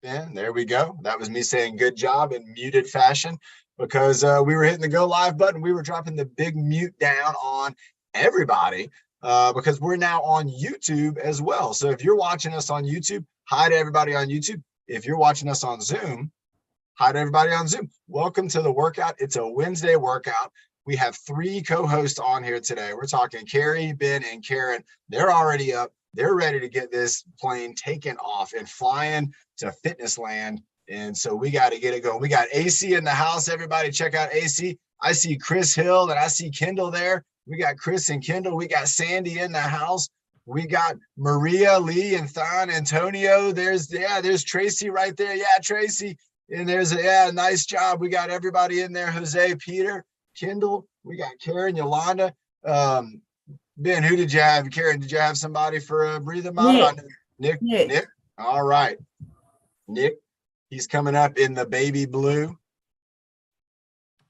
Ben. There we go. That was me saying good job in muted fashion because we were hitting the go live button. We were dropping the big mute down on everybody because we're now on YouTube as well. So if you're watching us on YouTube, hi to everybody on YouTube. If you're watching us on Zoom, hi to everybody on Zoom. Welcome to the workout. It's a Wednesday workout. We have 3 co-hosts on here today. We're talking Carrie, Ben, and Karen. They're already up. They're ready to get this plane taken off and flying to fitness land. And so we got to get it going. We got AC in the house. Everybody check out AC. I see Chris Hill and I see Kendall there. We got Chris and Kendall. We got Sandy in the house. We got Maria, Lee, and Thon, Antonio. There's Tracy right there. Yeah, Tracy. And there's nice job. We got everybody in there. Jose, Peter, Kendall. We got Karen, Yolanda. Ben, who did you have? Karen, did you have somebody for a breathing model? Nick. All right. Nick, he's coming up in the baby blue.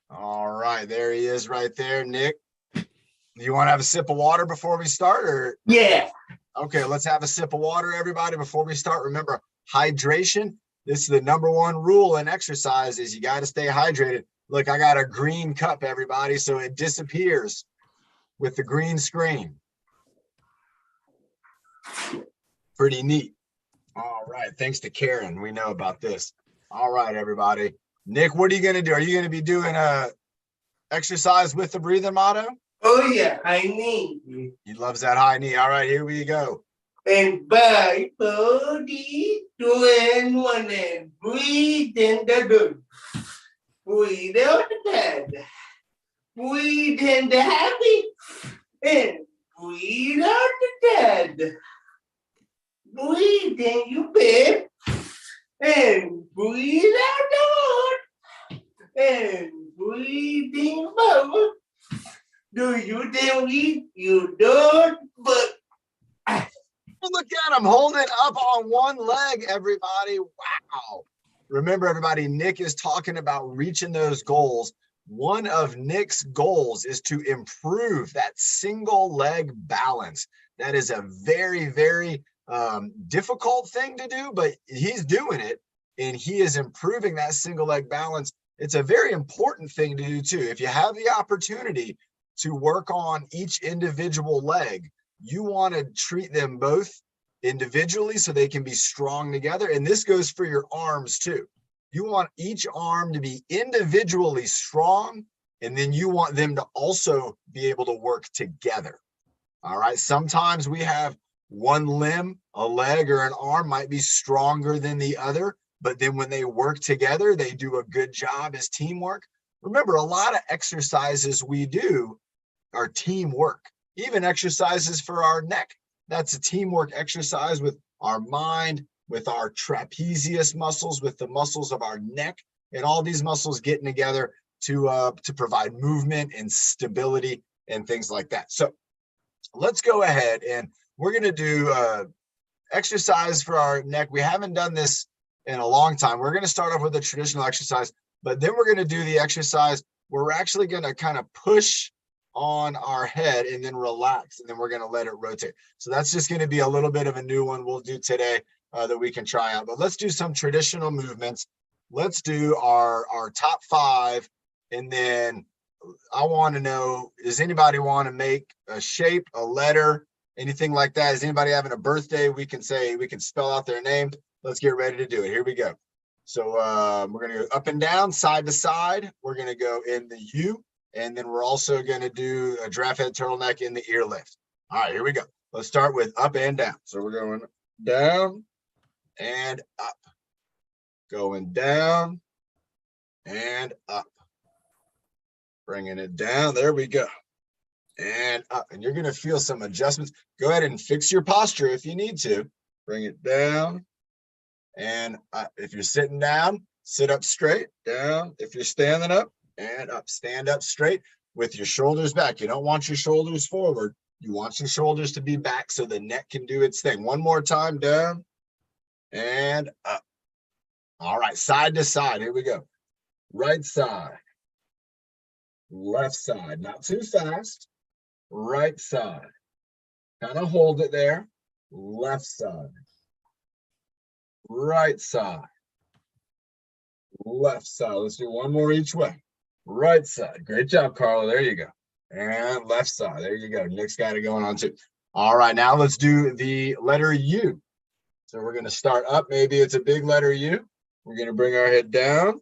All right, there he is right there, Nick. Do you want to have a sip of water before we start? Or? Yeah. Okay, let's have a sip of water, everybody, before we start. Remember, hydration. This is the #1 rule in exercise is you got to stay hydrated. Look, I got a green cup, everybody, so it disappears with the green screen. Pretty neat. All right, thanks to Karen. We know about this. All right, everybody. Nick, what are you going to do? Are you going to be doing a exercise with the breathing motto? Oh, yeah, high knee. He loves that high knee. All right, here we go. And by 30, 2 and 1 and breathe in the good. Breathe out the bad. Breathe in the happy. And breathe out the dead. Breathe in your bed. And breathe out the heart. And breathe in forward. Do you think you don't? But look at him holding up on one leg, everybody. Wow. Remember, everybody, Nick is talking about reaching those goals. One of Nick's goals is to improve that single leg balance. That is a very, very difficult thing to do, but he's doing it and he is improving that single leg balance. It's a very important thing to do too. If you have the opportunity to work on each individual leg, you want to treat them both individually so they can be strong together. And this goes for your arms too. You want each arm to be individually strong, and then you want them to also be able to work together. All right. Sometimes we have one limb, a leg or an arm might be stronger than the other, but then when they work together, they do a good job as teamwork. Remember, a lot of exercises we do are teamwork. Even exercises for our neck. That's a teamwork exercise with our mind, with our trapezius muscles, with the muscles of our neck, and all these muscles getting together to provide movement and stability and things like that. So let's go ahead and we're going to do exercise for our neck. We haven't done this in a long time. We're going to start off with a traditional exercise, but then we're going to do the exercise where we're actually going to kind of push on our head and then relax, and then we're going to let it rotate. So that's just going to be a little bit of a new one we'll do today that we can try out. But let's do some traditional movements. Let's do our top 5, and then I want to know, does anybody want to make a shape, a letter, anything like that? Is anybody having a birthday? We can spell out their name. Let's get ready to do it. Here we go. So we're going to go up and down, side to side. We're going to go in the U. And then we're also going to do a giraffe head turtleneck in the ear lift. All right, here we go. Let's start with up and down. So we're going down and up. Going down and up. Bringing it down. There we go. And up. And you're going to feel some adjustments. Go ahead and fix your posture if you need to. Bring it down and up. If you're sitting down, sit up straight. Down. If you're standing up, and up. Stand up straight with your shoulders back. You don't want your shoulders forward. You want your shoulders to be back so the neck can do its thing. One more time, down and up. All right, side to side. Here we go. Right side, left side. Not too fast. Right side. Kind of hold it there. Left side. Right side. left side. Let's do one more each way. Right side. Great job, Carla. There you go. And left side. There you go. Nick's got it going on too. All right, now let's do the letter U. So we're going to start up. Maybe it's a big letter U. We're going to bring our head down,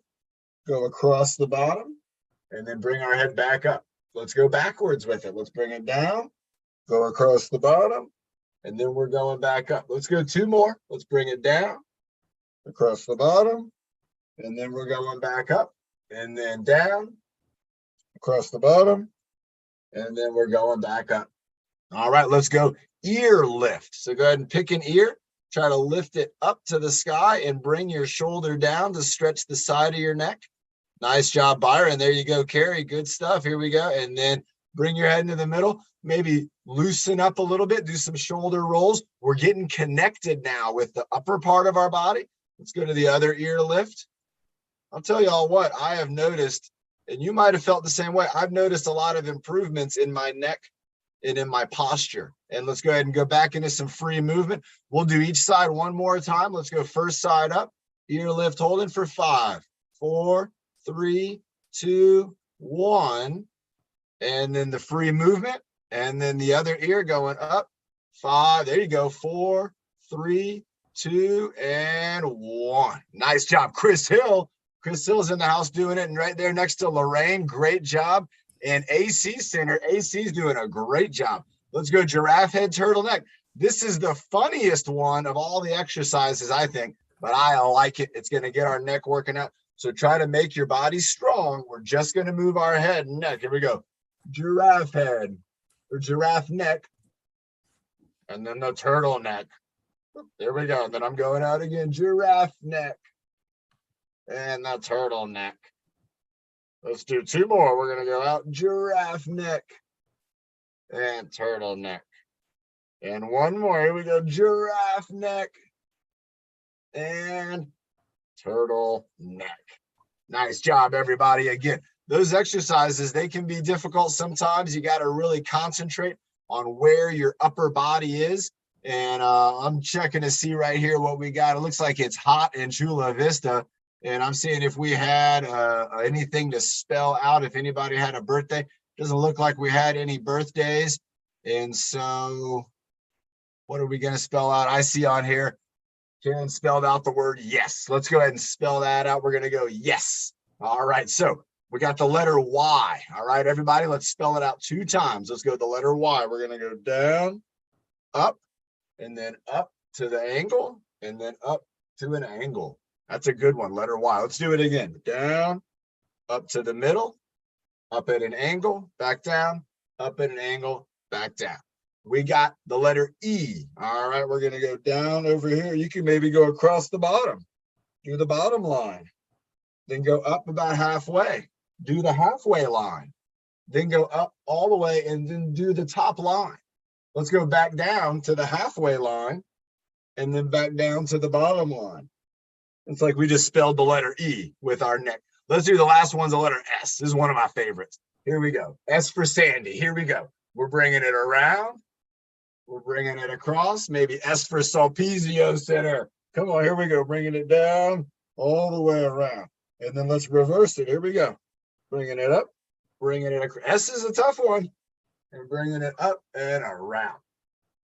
go across the bottom, and then bring our head back up. Let's go backwards with it. Let's bring it down, go across the bottom, and then we're going back up. Let's go two more. Let's bring it down, across the bottom, and then we're going back up, and then down, across the bottom, and then we're going back up. All right, let's go ear lift. So go ahead and pick an ear. Try to lift it up to the sky and bring your shoulder down to stretch the side of your neck. Nice job, Byron. There you go, Carrie. Good stuff. Here we go. And then bring your head into the middle. Maybe loosen up a little bit. Do some shoulder rolls. We're getting connected now with the upper part of our body. Let's go to the other ear lift. I'll tell you all what, I have noticed, and you might have felt the same way. I've noticed a lot of improvements in my neck and in my posture. And let's go ahead and go back into some free movement. We'll do each side one more time. Let's go first side up, ear lift, holding for 5, 4, 3, 2, 1. And then the free movement. And then the other ear going up, 5. There you go, 4, 3, 2, and 1. Nice job, Chris Hill. Chris Hill's in the house doing it, and right there next to Lorraine. Great job. And AC Center, AC's doing a great job. Let's go giraffe head, turtleneck. This is the funniest one of all the exercises, I think, but I like it. It's going to get our neck working out. So try to make your body strong. We're just going to move our head and neck. Here we go. Giraffe head or giraffe neck. And then the turtleneck. There we go. And then I'm going out again. Giraffe neck. And the turtleneck. Let's do 2 more. We're going to go out giraffe neck and turtleneck. And 1 more. Here we go. Giraffe neck and turtleneck. Nice job, everybody. Again, those exercises, they can be difficult sometimes. You got to really concentrate on where your upper body is. And I'm checking to see right here what we got. It looks like it's hot in Chula Vista. And I'm seeing if we had anything to spell out, if anybody had a birthday. Doesn't look like we had any birthdays. And so what are we going to spell out? I see on here, Karen spelled out the word yes. Let's go ahead and spell that out. We're going to go yes. All right. So we got the letter Y. All right, everybody, let's spell it out 2 times. Let's go with the letter Y. We're going to go down, up, and then up to the angle, and then up to an angle. That's a good one, letter Y. Let's do it again. Down, up to the middle, up at an angle, back down, up at an angle, back down. We got the letter E. All right, we're going to go down over here. You can maybe go across the bottom, do the bottom line, then go up about halfway, do the halfway line, then go up all the way and then do the top line. Let's go back down to the halfway line and then back down to the bottom line. It's like we just spelled the letter E with our neck. Let's do the last one's the letter S. This is one of my favorites. Here we go. S for Sandy. Here we go. We're bringing it around. We're bringing it across. Maybe S for Sulpizio Center. Come on, here we go. Bringing it down all the way around. And then let's reverse it. Here we go. Bringing it up, bringing it across. S is a tough one. And bringing it up and around.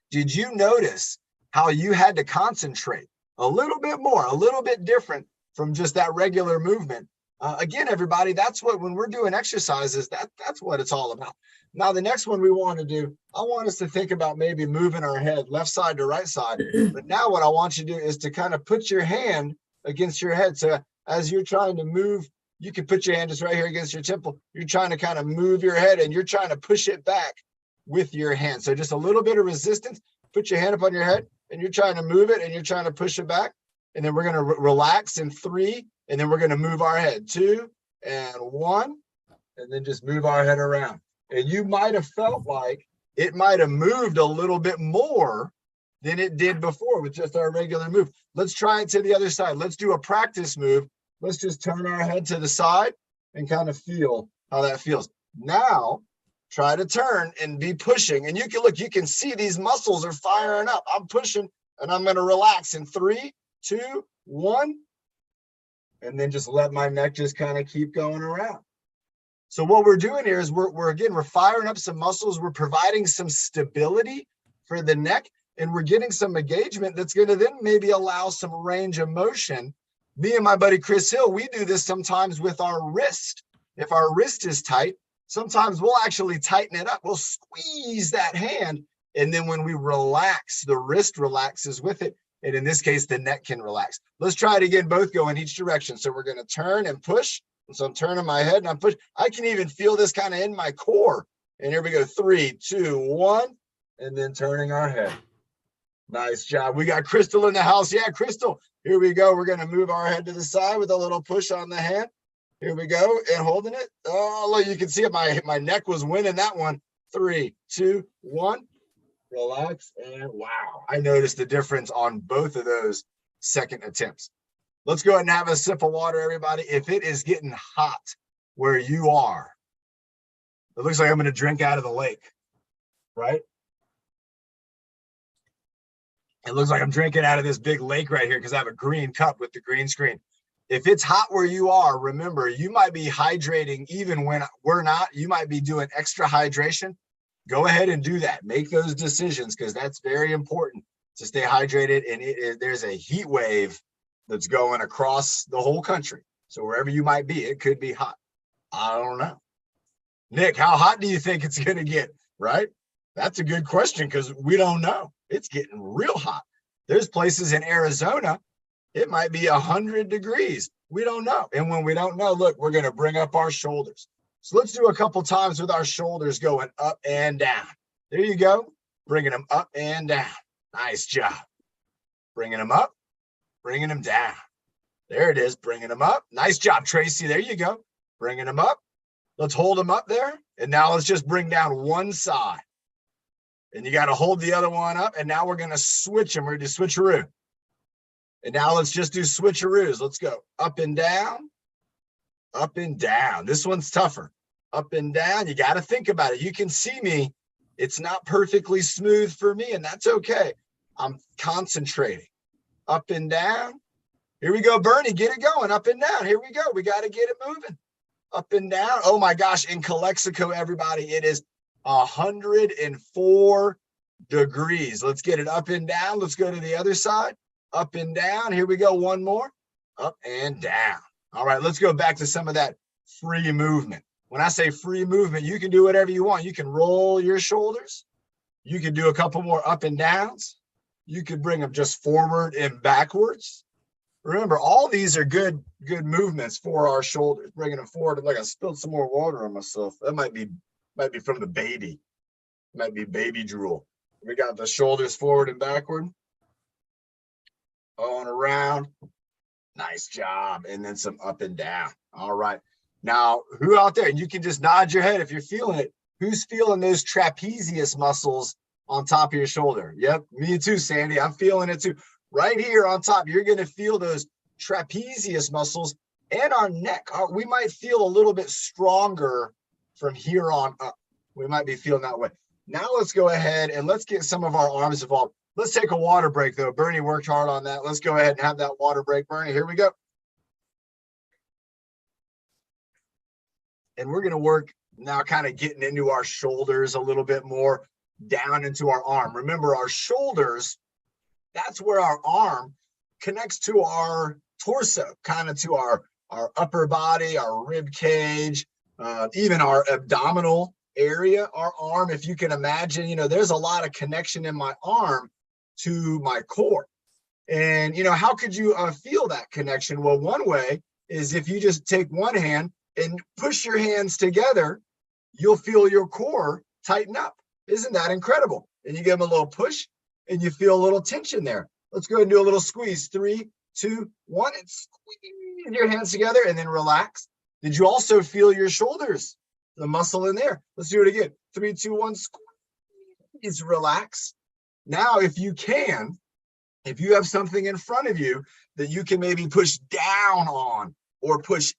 Did you notice how you had to concentrate a little bit more, a little bit different from just that regular movement? Again, everybody, that's what, when we're doing exercises, that's what it's all about. Now, the next one we want to do, I want us to think about maybe moving our head left side to right side. But now what I want you to do is to kind of put your hand against your head. So as you're trying to move, you can put your hand just right here against your temple. You're trying to kind of move your head and you're trying to push it back with your hand. So just a little bit of resistance, put your hand up on your head and you're trying to move it and you're trying to push it back. And then we're going to relax in 3, and then we're going to move our head 2 and 1, and then just move our head around. And you might have felt like it might have moved a little bit more than it did before with just our regular move. Let's try it to the other side. Let's do a practice move. Let's just turn our head to the side and kind of feel how that feels. Now, try to turn and be pushing. And you can look, you can see these muscles are firing up. I'm pushing and I'm going to relax in 3, 2, 1. and then just let my neck just kind of keep going around. So what we're doing here is we're firing up some muscles. We're providing some stability for the neck, and we're getting some engagement that's going to then maybe allow some range of motion. Me and my buddy Chris Hill, we do this sometimes with our wrist. If our wrist is tight, sometimes we'll actually tighten it up. We'll squeeze that hand, and then when we relax, the wrist relaxes with it. And in this case, the neck can relax. Let's try it again, both go in each direction. So we're going to turn and push. And so I'm turning my head and I'm pushing. I can even feel this kind of in my core. And here we go, 3, 2, 1, and then turning our head. Nice job. We got Crystal in the house. Yeah, Crystal, here we go. We're going to move our head to the side with a little push on the hand. Here we go, and holding it. Oh, look, you can see it. My neck was winning that one. 3, 2, 1. Relax, and wow, I noticed the difference on both of those second attempts. Let's go ahead and have a sip of water, everybody. If it is getting hot where you are, it looks like I'm going to drink out of the lake, right? It looks like I'm drinking out of this big lake right here because I have a green cup with the green screen. If it's hot where you are, remember, you might be hydrating even when we're not. You might be doing extra hydration. Go ahead and do that. Make those decisions because that's very important to stay hydrated. And there's a heat wave that's going across the whole country. So wherever you might be, it could be hot. I don't know. Nick, how hot do you think it's going to get, right? That's a good question because we don't know. It's getting real hot. There's places in Arizona, it might be 100 degrees. We don't know. And when we don't know, look, we're going to bring up our shoulders. So let's do a couple times with our shoulders going up and down. There you go. Bringing them up and down. Nice job. Bringing them up, bringing them down. There it is. Bringing them up. Nice job, Tracy. There you go. Bringing them up. Let's hold them up there. And now let's just bring down one side. And you got to hold the other one up. And now we're going to switch them. We're going to do switcheroo. And now let's just do switcheroos. Let's go up and down, up and down. This one's tougher. Up and down. You got to think about it. You can see me. It's not perfectly smooth for me, and that's okay. I'm concentrating. Up and down. Here we go, Bernie. Get it going. Up and down. Here we go. We got to get it moving. Up and down. Oh, my gosh. In Calexico, everybody, it is 104 degrees. Let's get it up and down. Let's go to the other side. Up and down. Here we go. One more. Up and down. All right, let's go back to some of that free movement. When I say free movement, you can do whatever you want. You can roll your shoulders. You can do a couple more up and downs. You could bring them just forward and backwards. Remember, all these are good movements for our shoulders. Bringing them forward. Like I spilled some more water on myself. That might be from the baby. Might be baby drool. We got the shoulders forward and backward. On around. Nice job. And then some up and down. All right. Now, who out there? You can just nod your head if you're feeling it. Who's feeling those trapezius muscles on top of your shoulder? Yep, me too, Sandy. I'm feeling it too. Right here on top, you're going to feel those trapezius muscles and our neck. We might feel a little bit stronger from here on up. We might be feeling that way. Now let's go ahead and let's get some of our arms involved. Let's take a water break, though. Bernie worked hard on that. Let's go ahead and have that water break. Bernie, here we go. And we're going to work now kind of getting into our shoulders a little bit more, down into our arm. Remember, our shoulders, that's where our arm connects to our torso, kind of to our upper body, our rib cage, even our abdominal area, our arm. If you can imagine, there's a lot of connection in my arm to my core. And, how could you feel that connection? Well, one way is if you just take one hand and push your hands together, you'll feel your core tighten up. Isn't that incredible? And you give them a little push and you feel a little tension there. Let's go ahead and do a little squeeze. 3, 2, 1, and squeeze your hands together and then relax. Did you also feel your shoulders, the muscle in there? Let's do it again. 3, 2, 1, squeeze, relax. Now, if you have something in front of you that you can maybe push down on or push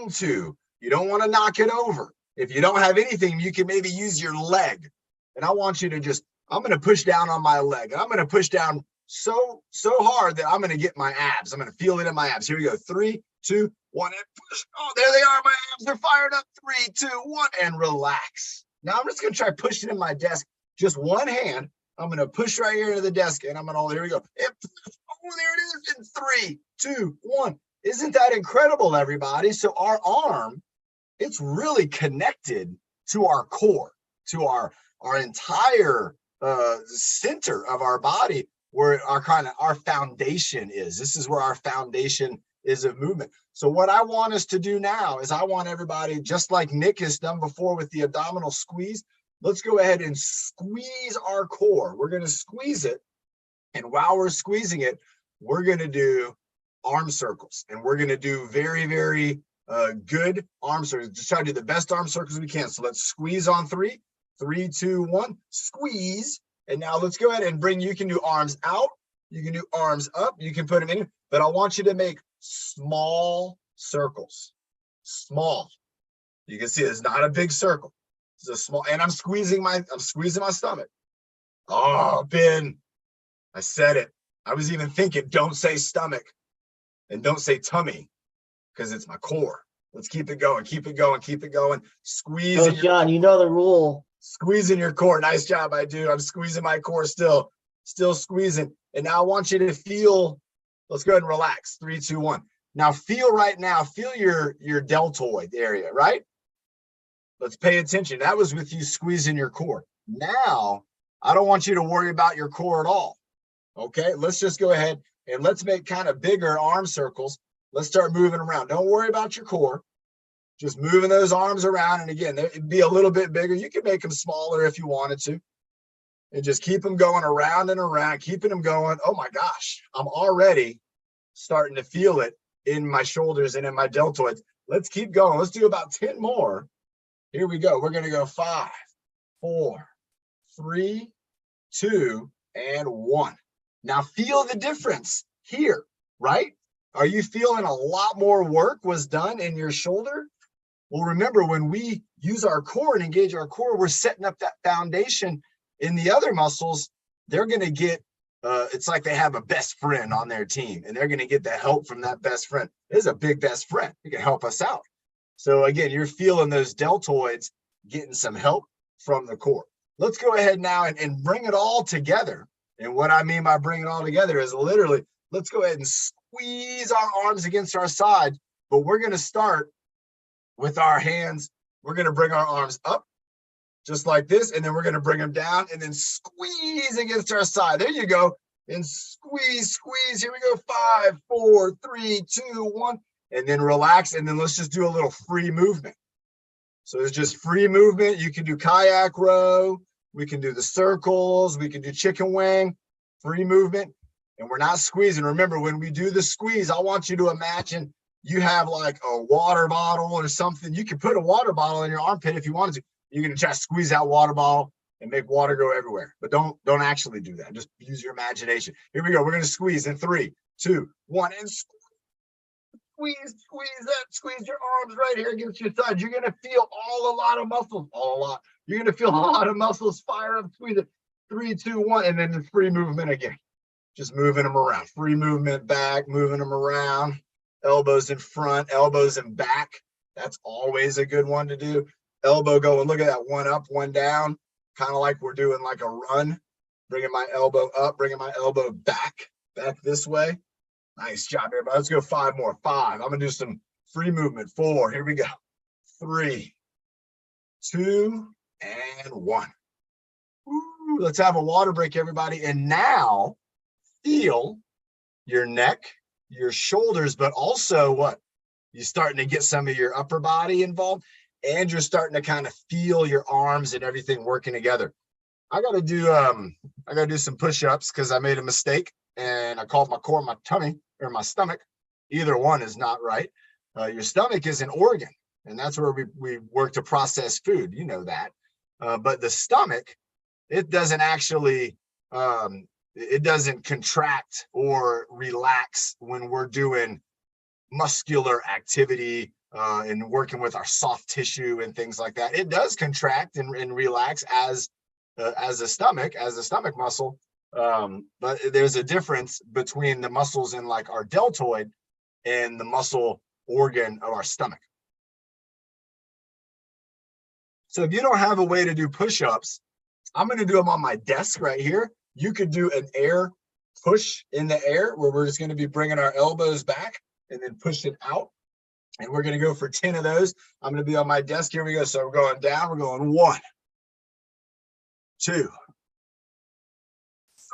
into, you don't want to knock it over. If you don't have anything, you can maybe use your leg. And I want you to I'm going to push down on my leg. And I'm going to push down so hard that I'm going to get my abs. I'm going to feel it in my abs. Here we go. 3, 2, 1, and push. Oh, there they are. My abs are fired up. 3, 2, 1, and relax. Now I'm just going to try pushing in my desk. Just one hand. I'm going to push right here into the desk, and I'm going to, here we go. And push. Oh, there it is in 3, 2, 1. Isn't that incredible, everybody? So our arm, it's really connected to our core, to our entire center of our body, where our foundation is. This is where our foundation is of movement. So what I want us to do now is I want everybody, just like Nick has done before with the abdominal squeeze, let's go ahead and squeeze our core. We're going to squeeze it. And while we're squeezing it, we're going to do arm circles. And we're going to do very, very good arm circles. Just try to do the best arm circles we can. So let's squeeze on 3. 3, 2, 1, squeeze. And now let's go ahead and you can do arms out. You can do arms up. You can put them in. But I want you to make small circles. Small. You can see it's not a big circle. It's a small, and I'm squeezing my stomach. Oh, Ben, I said it. I was even thinking, don't say stomach and don't say tummy, because it's my core. Let's keep it going, keep it going, keep it going. Squeezing. Coach John, you know the rule. Squeezing your core. Nice job, I do. I'm squeezing my core still squeezing. And now I want you to feel, let's go ahead and relax. 3, 2, 1. Now feel your deltoid area, right? Let's pay attention. That was with you squeezing your core. Now, I don't want you to worry about your core at all. Okay, let's just go ahead and let's make kind of bigger arm circles. Let's start moving around. Don't worry about your core. Just moving those arms around. And again, it'd be a little bit bigger. You can make them smaller if you wanted to. And just keep them going around and around, keeping them going. Oh my gosh, I'm already starting to feel it in my shoulders and in my deltoids. Let's keep going. Let's do about 10 more. Here we go. We're going to go 5, 4, 3, 2, and 1. Now feel the difference here, right? Are you feeling a lot more work was done in your shoulder? Well, remember, when we use our core and engage our core, we're setting up that foundation. In the other muscles, they're going to get, it's like they have a best friend on their team, and they're going to get the help from that best friend. There's a big best friend who can help us out. So again, you're feeling those deltoids getting some help from the core. Let's go ahead now and bring it all together. And what I mean by bring it all together is literally, let's go ahead and squeeze our arms against our side, but we're going to start with our hands. We're going to bring our arms up just like this, and then we're going to bring them down and then squeeze against our side. There you go. And squeeze. Here we go. 5, 4, 3, 2, 1. And then relax. And then let's just do a little free movement. So it's just free movement. You can do kayak row. We can do the circles. We can do chicken wing. Free movement. And we're not squeezing. Remember, when we do the squeeze, I want you to imagine you have like a water bottle or something. You can put a water bottle in your armpit if you wanted to. You're going to try to squeeze that water bottle and make water go everywhere. But don't actually do that. Just use your imagination. Here we go. We're going to squeeze in 3, 2, 1. And squeeze your arms right here against your side. You're going to feel a lot of muscles. You're going to feel a lot of muscles fire up. Squeeze it. 3, 2, 1. And then the free movement again. Just moving them around. Free movement back, moving them around. Elbows in front, elbows in back. That's always a good one to do. Elbow going, look at that, 1 up, 1 down, kind of like we're doing like a run. Bringing my elbow up, bringing my elbow back this way. Nice job, everybody. Let's go 5 more. 5. I'm going to do some free movement. 4. Here we go. 3, 2, and 1. Ooh, let's have a water break, everybody. And now feel your neck, your shoulders, but also what? You're starting to get some of your upper body involved, and you're starting to kind of feel your arms and everything working together. I got to do some push-ups because I made a mistake and I called my core my tummy or my stomach. Either one is not right. Your stomach is an organ, and that's where we work to process food. You know that. But the stomach, it doesn't actually, it doesn't contract or relax when we're doing muscular activity and working with our soft tissue and things like that. It does contract and relax as a stomach muscle, But there's a difference between the muscles in like our deltoid and the muscle organ of our stomach. So if you don't have a way to do push-ups, I'm going to do them on my desk right here. You could do an air push in the air where we're just going to be bringing our elbows back and then push it out. And we're going to go for 10 of those. I'm going to be on my desk. Here we go. So we're going down. We're going 1, 2,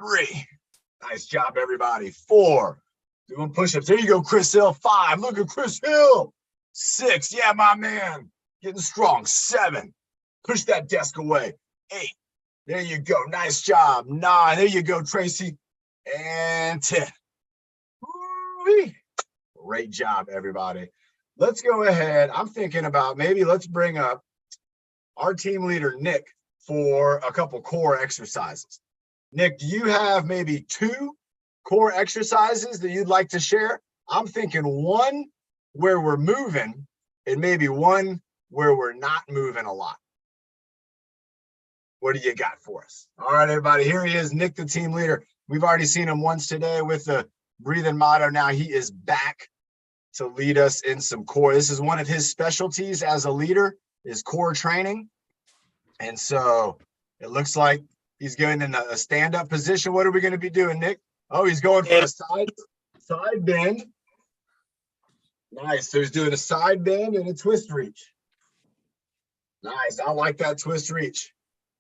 3. Nice job, everybody. 4. Doing push-ups. There you go, Chris Hill. 5. Look at Chris Hill. 6. Yeah, my man. Getting strong. 7. Push that desk away. 8. There you go. Nice job. 9. There you go, Tracy. And 10. Woo-wee. Great job, everybody. Let's go ahead. I'm thinking about maybe let's bring up our team leader, Nick, for a couple core exercises. Nick, do you have maybe 2 core exercises that you'd like to share? I'm thinking 1 where we're moving and maybe 1 where we're not moving a lot. What do you got for us? All right, everybody, here he is, Nick, the team leader. We've already seen him once today with the breathing motto. Now he is back to lead us in some core. This is one of his specialties as a leader, is core training. And so it looks like he's going in a stand-up position. What are we going to be doing, Nick? Oh, he's going for a side bend. Nice. So he's doing a side bend and a twist reach. Nice. I like that twist reach.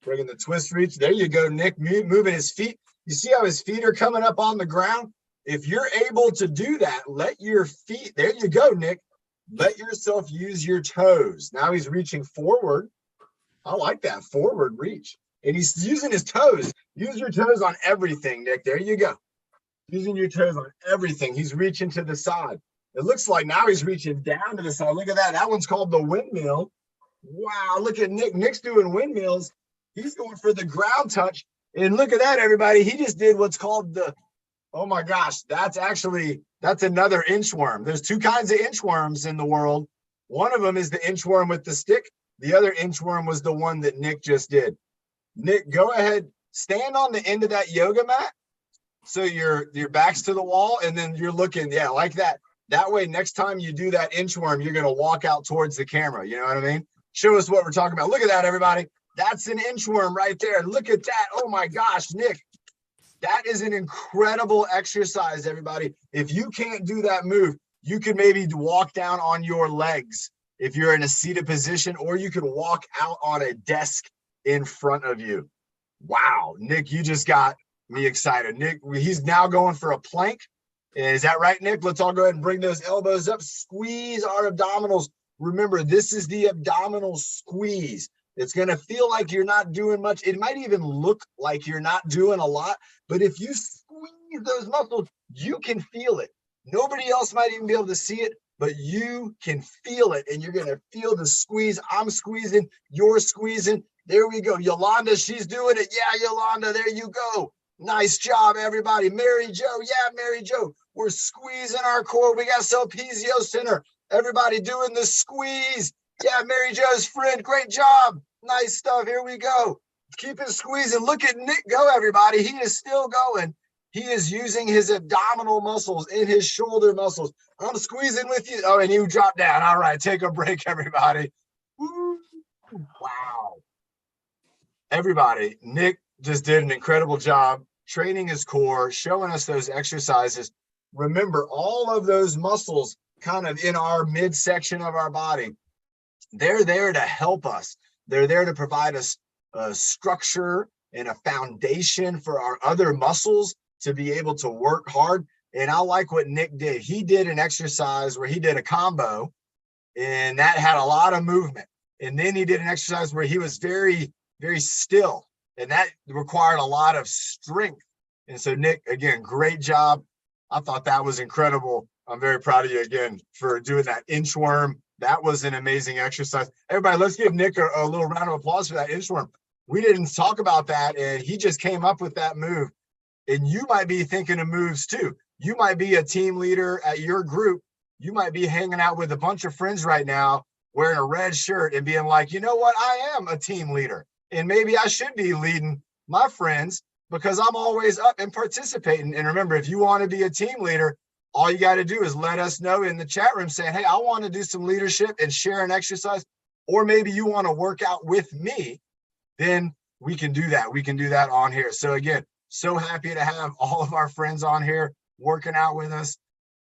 Bringing the twist reach. There you go, Nick, moving his feet. You see how his feet are coming up on the ground? If you're able to do that, let your feet, there you go, Nick. Let yourself use your toes. Now he's reaching forward. I like that forward reach. And he's using his toes. Use your toes on everything, Nick. There you go. Using your toes on everything. He's reaching to the side. It looks like now he's reaching down to the side. Look at that. That one's called the windmill. Wow, look at Nick. Nick's doing windmills. He's going for the ground touch. And look at that, everybody. He just did what's called the, oh my gosh, that's another inchworm. There's 2 kinds of inchworms in the world. One of them is the inchworm with the stick. The other inchworm was the one that Nick just did. Nick, go ahead, stand on the end of that yoga mat. So your back's to the wall and then you're looking, yeah, like that. That way, next time you do that inchworm, you're going to walk out towards the camera. You know what I mean? Show us what we're talking about. Look at that, everybody. That's an inchworm right there. Look at that. Oh my gosh, Nick. That is an incredible exercise, everybody. If you can't do that move, you can maybe walk down on your legs if you're in a seated position, or you could walk out on a desk in front of you. Wow, Nick, you just got me excited. Nick, he's now going for a plank. Is that right, Nick? Let's all go ahead and bring those elbows up. Squeeze our abdominals. Remember, this is the abdominal squeeze. It's going to feel like you're not doing much. It might even look like you're not doing a lot, but if you squeeze those muscles, you can feel it. Nobody else might even be able to see it, but you can feel it, and you're going to feel the squeeze. I'm squeezing, you're squeezing. There we go. Yolanda, she's doing it. Yeah, Yolanda, there you go. Nice job, everybody. Mary Jo, yeah, Mary Jo. We're squeezing our core. We got Sulpizio Center. Everybody doing the squeeze. Yeah, Mary Jo's friend, great job. Nice stuff. Here we go. Keep it squeezing. Look at Nick go, everybody. He is still going. He is using his abdominal muscles and his shoulder muscles. I'm squeezing with you. Oh, and you dropped down. All right, take a break, everybody. Woo. Wow. Everybody, Nick just did an incredible job training his core, showing us those exercises. Remember, all of those muscles kind of in our midsection of our body, they're there to help us. They're there to provide us a structure and a foundation for our other muscles to be able to work hard. And I like what Nick did. He did an exercise where he did a combo, and that had a lot of movement. And then he did an exercise where he was very, very still, and that required a lot of strength. And so, Nick, again, great job. I thought that was incredible. I'm very proud of you again for doing that inchworm. That was an amazing exercise. Everybody, let's give Nick a little round of applause for that inchworm. We didn't talk about that, and he just came up with that move. And you might be thinking of moves too. You might be a team leader at your group. You might be hanging out with a bunch of friends right now wearing a red shirt and being like, you know what? I am a team leader, and maybe I should be leading my friends because I'm always up and participating. And remember, if you want to be a team leader, all you got to do is let us know in the chat room saying, hey, I want to do some leadership and share an exercise, or maybe you want to work out with me, then we can do that. We can do that on here. So again, so happy to have all of our friends on here working out with us.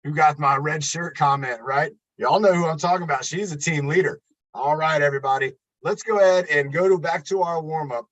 Who got my red shirt comment, right? Y'all know who I'm talking about. She's a team leader. All right, everybody. Let's go ahead and go back to our warm-up.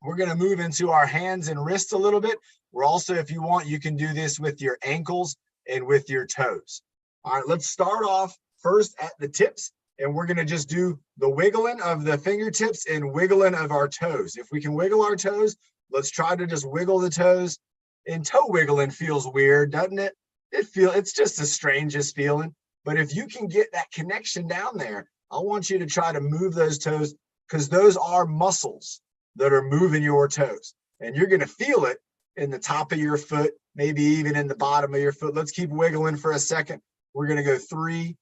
We're going to move into our hands and wrists a little bit. We're also, if you want, you can do this with your ankles and with your toes. All right, let's start off first at the tips, and we're going to just do the wiggling of the fingertips and wiggling of our toes. If we can wiggle our toes, let's try to just wiggle the toes. And toe wiggling feels weird, doesn't it? It's just the strangest feeling. But if you can get that connection down there, I want you to try to move those toes, because those are muscles that are moving your toes. And you're going to feel it in the top of your foot, maybe even in the bottom of your foot. Let's keep wiggling for a second. We're going to go 3,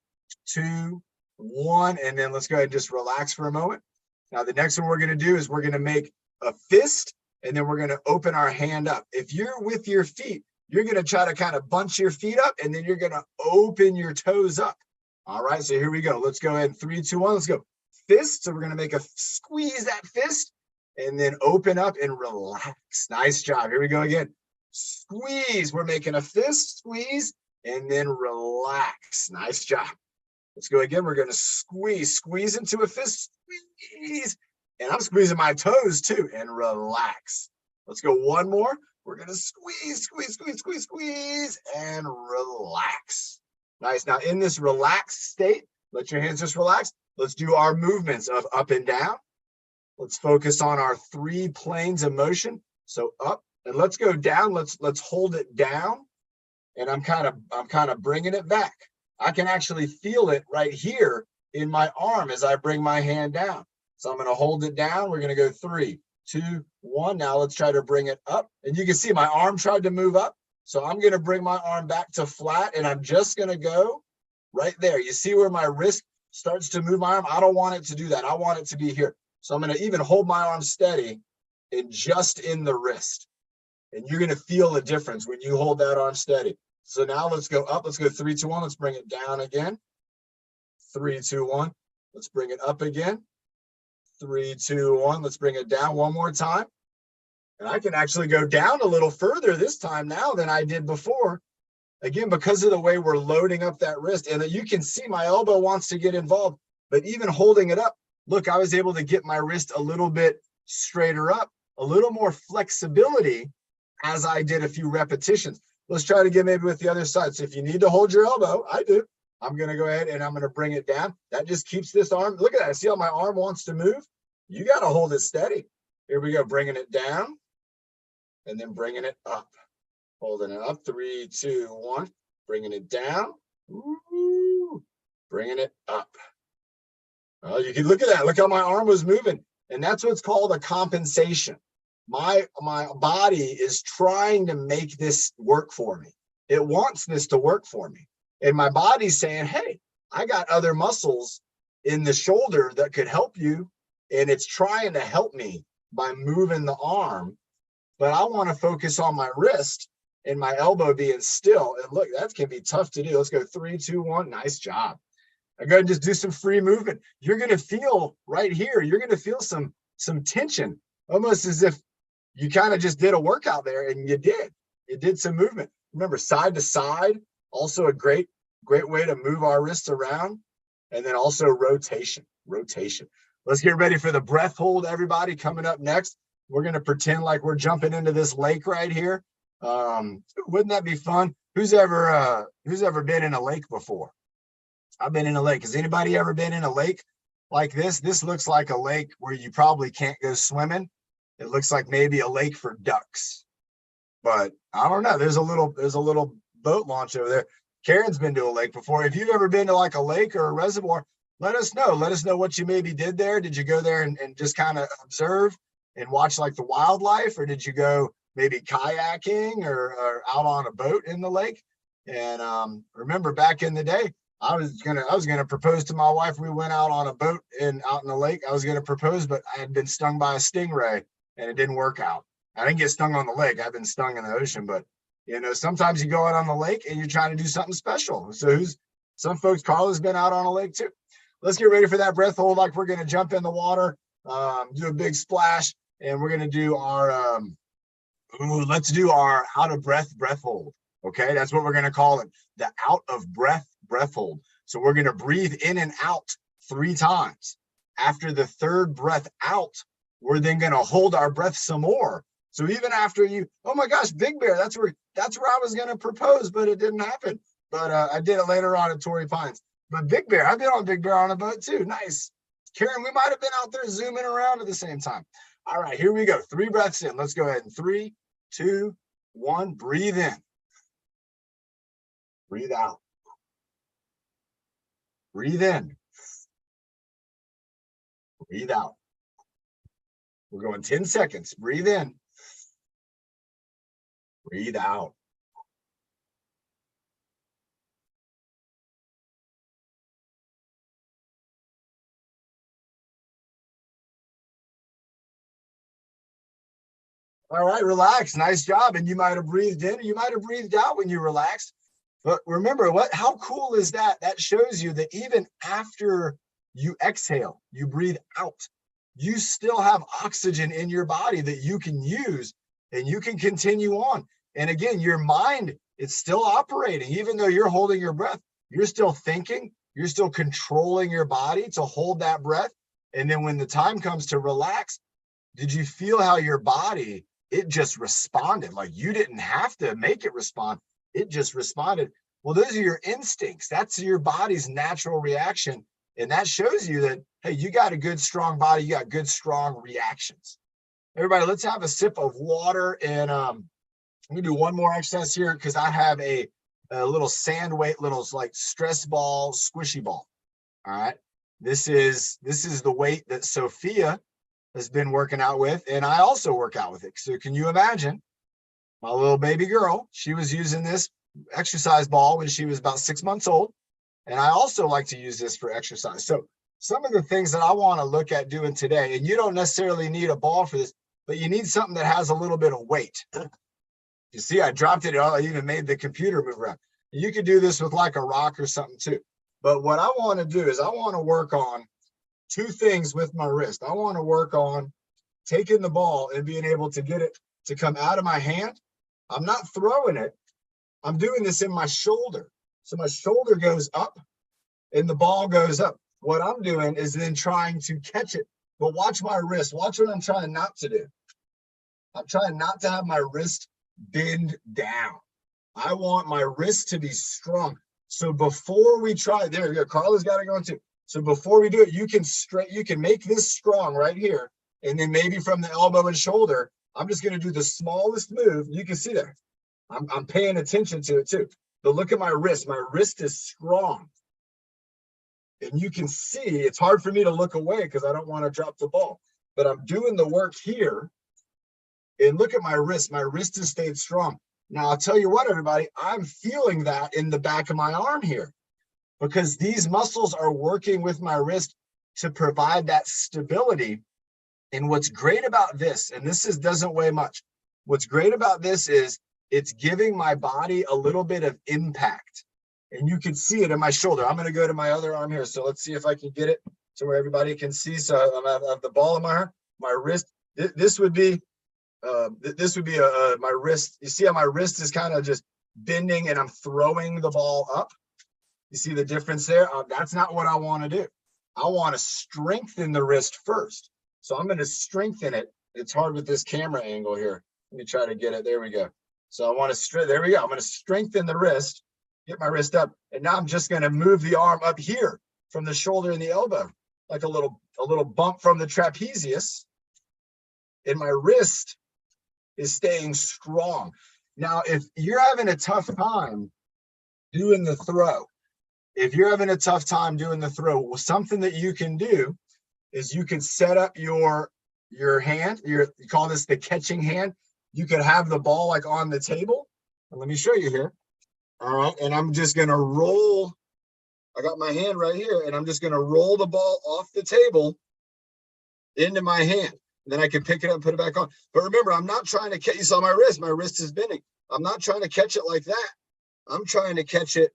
2, 1, and then let's go ahead and just relax for a moment. Now, the next one we're going to do is we're going to make a fist, and then we're going to open our hand up. If you're with your feet, you're going to try to kind of bunch your feet up, and then you're going to open your toes up. All right, so here we go. Let's go ahead. 3, 2, 1. Let's go. Fist. So we're going to make a squeeze that fist, and then open up and relax. Nice job. Here we go again. Squeeze. We're making a fist squeeze, and then relax. Nice job. Let's go again. We're going to squeeze into a fist, squeeze. And I'm squeezing my toes too, and relax. Let's go one more. We're going to squeeze, and relax. Nice. Now in this relaxed state, let your hands just relax. Let's do our movements of up and down. Let's focus on our 3 planes of motion. So up, and let's go down. Let's hold it down. And I'm kind of bringing it back. I can actually feel it right here in my arm as I bring my hand down. So I'm going to hold it down. We're going to go 3, 2, 1. Now let's try to bring it up. And you can see my arm tried to move up. So I'm going to bring my arm back to flat, and I'm just going to go right there. You see where my wrist starts to move my arm? I don't want it to do that. I want it to be here. So I'm going to even hold my arm steady and just in the wrist. And you're going to feel a difference when you hold that arm steady. So now let's go up. Let's go 3, 2, 1. Let's bring it down again. 3, 2, 1. Let's bring it up again. 3, 2, 1. Let's bring it down one more time. And I can actually go down a little further this time now than I did before. Again, because of the way we're loading up that wrist. And you can see my elbow wants to get involved. But even holding it up, look, I was able to get my wrist a little bit straighter up, a little more flexibility as I did a few repetitions. Let's try to get maybe with the other side. So if you need to hold your elbow, I do. I'm going to go ahead and I'm going to bring it down. That just keeps this arm. Look at that. See how my arm wants to move? You got to hold it steady. Here we go. Bringing it down and then bringing it up. Holding it up. 3, 2, 1. Bringing it down. Ooh, bringing it up. Oh, you can look at that. Look how my arm was moving. And that's what's called a compensation. My body is trying to make this work for me. It wants this to work for me. And my body's saying, hey, I got other muscles in the shoulder that could help you. And it's trying to help me by moving the arm. But I want to focus on my wrist and my elbow being still. And look, that can be tough to do. Let's go 3, 2, 1. Nice job. I'm going to just do some free movement. You're going to feel right here. You're going to feel some tension, almost as if you kind of just did a workout there, and you did some movement. Remember, side to side, also a great way to move our wrists around. And then also rotation. Let's get ready for the breath hold, everybody. Coming up next, we're going to pretend like we're jumping into this lake right here. Wouldn't that be fun? Who's ever been in a lake before? I've been in a lake. Has anybody ever been in a lake like this? This looks like a lake where you probably can't go swimming. It looks like maybe a lake for ducks, but I don't know. There's a little boat launch over there. Karen's been to a lake before. If you've ever been to like a lake or a reservoir, let us know. Let us know what you maybe did there. Did you go there and just kind of observe and watch like the wildlife, or did you go maybe kayaking or out on a boat in the lake? And remember back in the day, I was gonna propose to my wife. We went out on a boat out in the lake. I was gonna propose, but I had been stung by a stingray and it didn't work out. I didn't get stung on the lake. I've been stung in the ocean, but you know, sometimes you go out on the lake and you're trying to do something special. So some folks, Carla's been out on a lake too. Let's get ready for that breath hold. Like we're going to jump in the water, do a big splash, and we're going to do our, let's do our out of breath hold. Okay. That's what we're going to call it. The out of breath hold. So we're going to breathe in and out 3 times. After the 3rd breath out, we're then going to hold our breath some more. So even after you, oh my gosh, Big Bear, that's where I was going to propose, but it didn't happen. But I did it later on at Torrey Pines. But Big Bear, I've been on Big Bear on a boat too. Nice. Karen, we might have been out there zooming around at the same time. All right, here we go. 3 breaths in. Let's go ahead. 3, 2, 1. Breathe in. Breathe out. Breathe in. Breathe out. We're going 10 seconds. Breathe in. Breathe out. All right, relax. Nice job. And you might have breathed in, or you might have breathed out when you relaxed. But remember, how cool is that? That shows you that even after you exhale, you breathe out, you still have oxygen in your body that you can use and you can continue on. And again, your mind, it's still operating. Even though you're holding your breath, you're still thinking, you're still controlling your body to hold that breath. And then when the time comes to relax, did you feel how your body, it just responded? Like you didn't have to make it respond. It just responded. Well, those are your instincts. That's your body's natural reaction. And that shows you that, hey, you got a good, strong body. You got good, strong reactions. Everybody, let's have a sip of water. And let me do one more exercise here because I have a little sand weight, little like stress ball, squishy ball. All right. This is the weight that Sophia has been working out with. And I also work out with it. So can you imagine my little baby girl? She was using this exercise ball when she was about 6 months old. And I also like to use this for exercise. So some of the things that I want to look at doing today, and you don't necessarily need a ball for this, but you need something that has a little bit of weight. You see, I dropped it. I even made the computer move around. You could do this with like a rock or something too. But what I want to do is I want to work on 2 things with my wrist. I want to work on taking the ball and being able to get it to come out of my hand. I'm not throwing it. I'm doing this in my shoulder. So my shoulder goes up and the ball goes up. What I'm doing is then trying to catch it. But watch my wrist. Watch what I'm trying not to do. I'm trying not to have my wrist bend down. I want my wrist to be strong. So before we try, there you go. Carla's got it going too. So before we do it, you can make this strong right here. And then maybe from the elbow and shoulder, I'm just going to do the smallest move. You can see there. I'm paying attention to it too. But look at my wrist. My wrist is strong. And you can see it's hard for me to look away because I don't want to drop the ball. But I'm doing the work here. And look at my wrist. My wrist has stayed strong. Now, I'll tell you what, everybody, I'm feeling that in the back of my arm here because these muscles are working with my wrist to provide that stability. And what's great about this, and this doesn't weigh much. What's great about this is it's giving my body a little bit of impact. And you can see it in my shoulder. I'm going to go to my other arm here. So let's see if I can get it to where everybody can see. So I have the ball in my wrist. This would be my wrist. You see how my wrist is kind of just bending and I'm throwing the ball up. You see the difference there? That's not what I want to do. I want to strengthen the wrist first. So I'm going to strengthen it. It's hard with this camera angle here. Let me try to get it. There we go. So I want to there we go. I'm going to strengthen the wrist, get my wrist up. And now I'm just going to move the arm up here from the shoulder and the elbow, like a little bump from the trapezius. And my wrist is staying strong. Now, if you're having a tough time doing the throw, something that you can do is you can set up your hand. You call this the catching hand. You could have the ball like on the table. And let me show you here. All right. And I'm just going to roll. I got my hand right here and I'm just going to roll the ball off the table into my hand. Then I can pick it up and put it back on. But remember, I'm not trying to catch, you saw my wrist. My wrist is bending. I'm not trying to catch it like that. I'm trying to catch it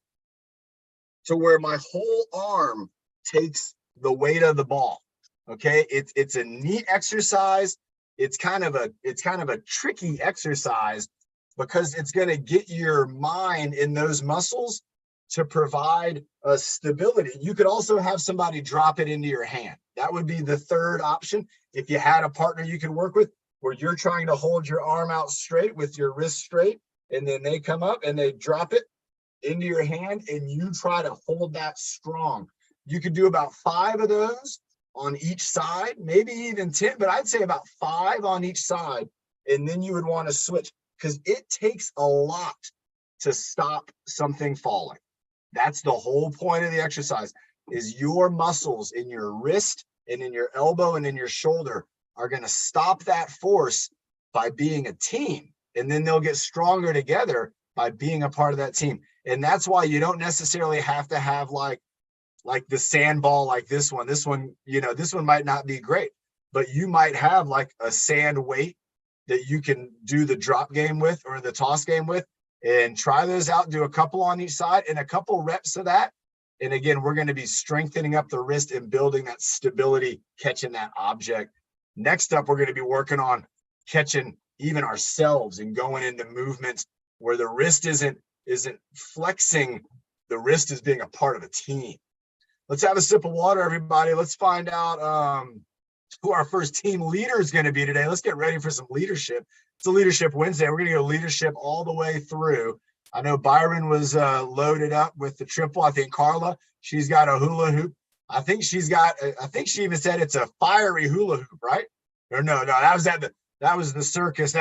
to where my whole arm takes the weight of the ball. Okay, it's a neat exercise. It's kind of a tricky exercise because it's going to get your mind in those muscles to provide a stability. You could also have somebody drop it into your hand. That would be the third option. If you had a partner you could work with where you're trying to hold your arm out straight with your wrist straight, and then they come up and they drop it into your hand and you try to hold that strong. You could do about 5 of those on each side, maybe even 10, but I'd say about 5 on each side. And then you would want to switch because it takes a lot to stop something falling. That's the whole point of the exercise, is your muscles in your wrist and in your elbow and in your shoulder are going to stop that force by being a team. And then they'll get stronger together by being a part of that team. And that's why you don't necessarily have to have like the sand ball like this one. This one, this one might not be great, but you might have like a sand weight that you can do the drop game with or the toss game with, and try those out. Do a couple on each side and a couple reps of that. And again, we're going to be strengthening up the wrist and building that stability, catching that object. Next up, we're going to be working on catching even ourselves and going into movements where the wrist isn't flexing. The wrist is being a part of a team. Let's have a sip of water, everybody. Let's find out who our first team leader is going to be today. Let's get ready for some leadership. It's a Leadership Wednesday. We're going to go leadership all the way through. I know Byron was loaded up with the triple. I think Carla, she's got a hula hoop. I think she even said it's a fiery hula hoop, right? Or no, that was the circus.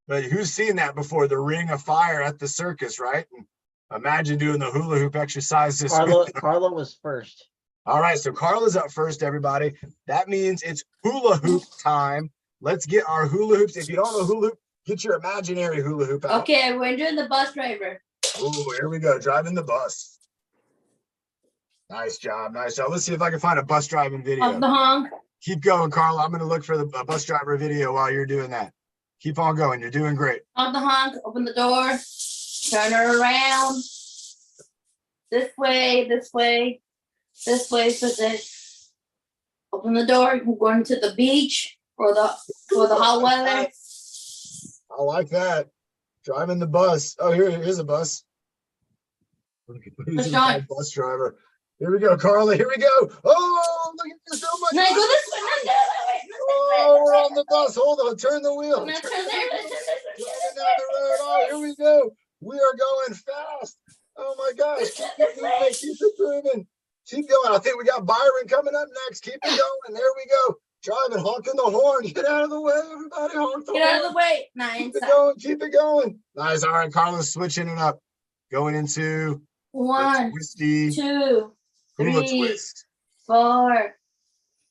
But who's seen that before? The ring of fire at the circus, right? And imagine doing the hula hoop exercise this week. Carla was first. All right, so Carla's up first, everybody. That means it's hula hoop time. Let's get our hula hoops. If you don't know hula hoop, get your imaginary hula hoop out. Okay, we're doing the bus driver. Oh, here we go, driving the bus. Nice job, nice job. Let's see if I can find a bus driving video. Off the honk. Keep going, Carla. I'm going to look for the bus driver video while you're doing that. Keep on going. You're doing great. Off the honk. Open the door. Turn her around. This way, this way. This way for this. Open the door. We're going to the beach for the hot weather. I like that. Driving the bus. Oh, here's a bus. He's a bus driver. Here we go, Carla. Here we go. Oh, look at this. Oh, my No, God. go this way. No, that way. Oh, we're on the bus. Hold on. Turn the wheel. No, turn there. Driving down the road. Oh, here we go. We are going fast. Oh, my gosh. Keep it moving. Keep it moving. Keep going. I think we got Byron coming up next. Keep it going. There we go. Driving, honking the horn. Get out of the way, everybody. Honk the horn. Get out of the way. Nice. Keep it going. Keep it going. Nice. All right, Carla's switching it up. Going into 1, twisty 2, hula 3, twist. 4,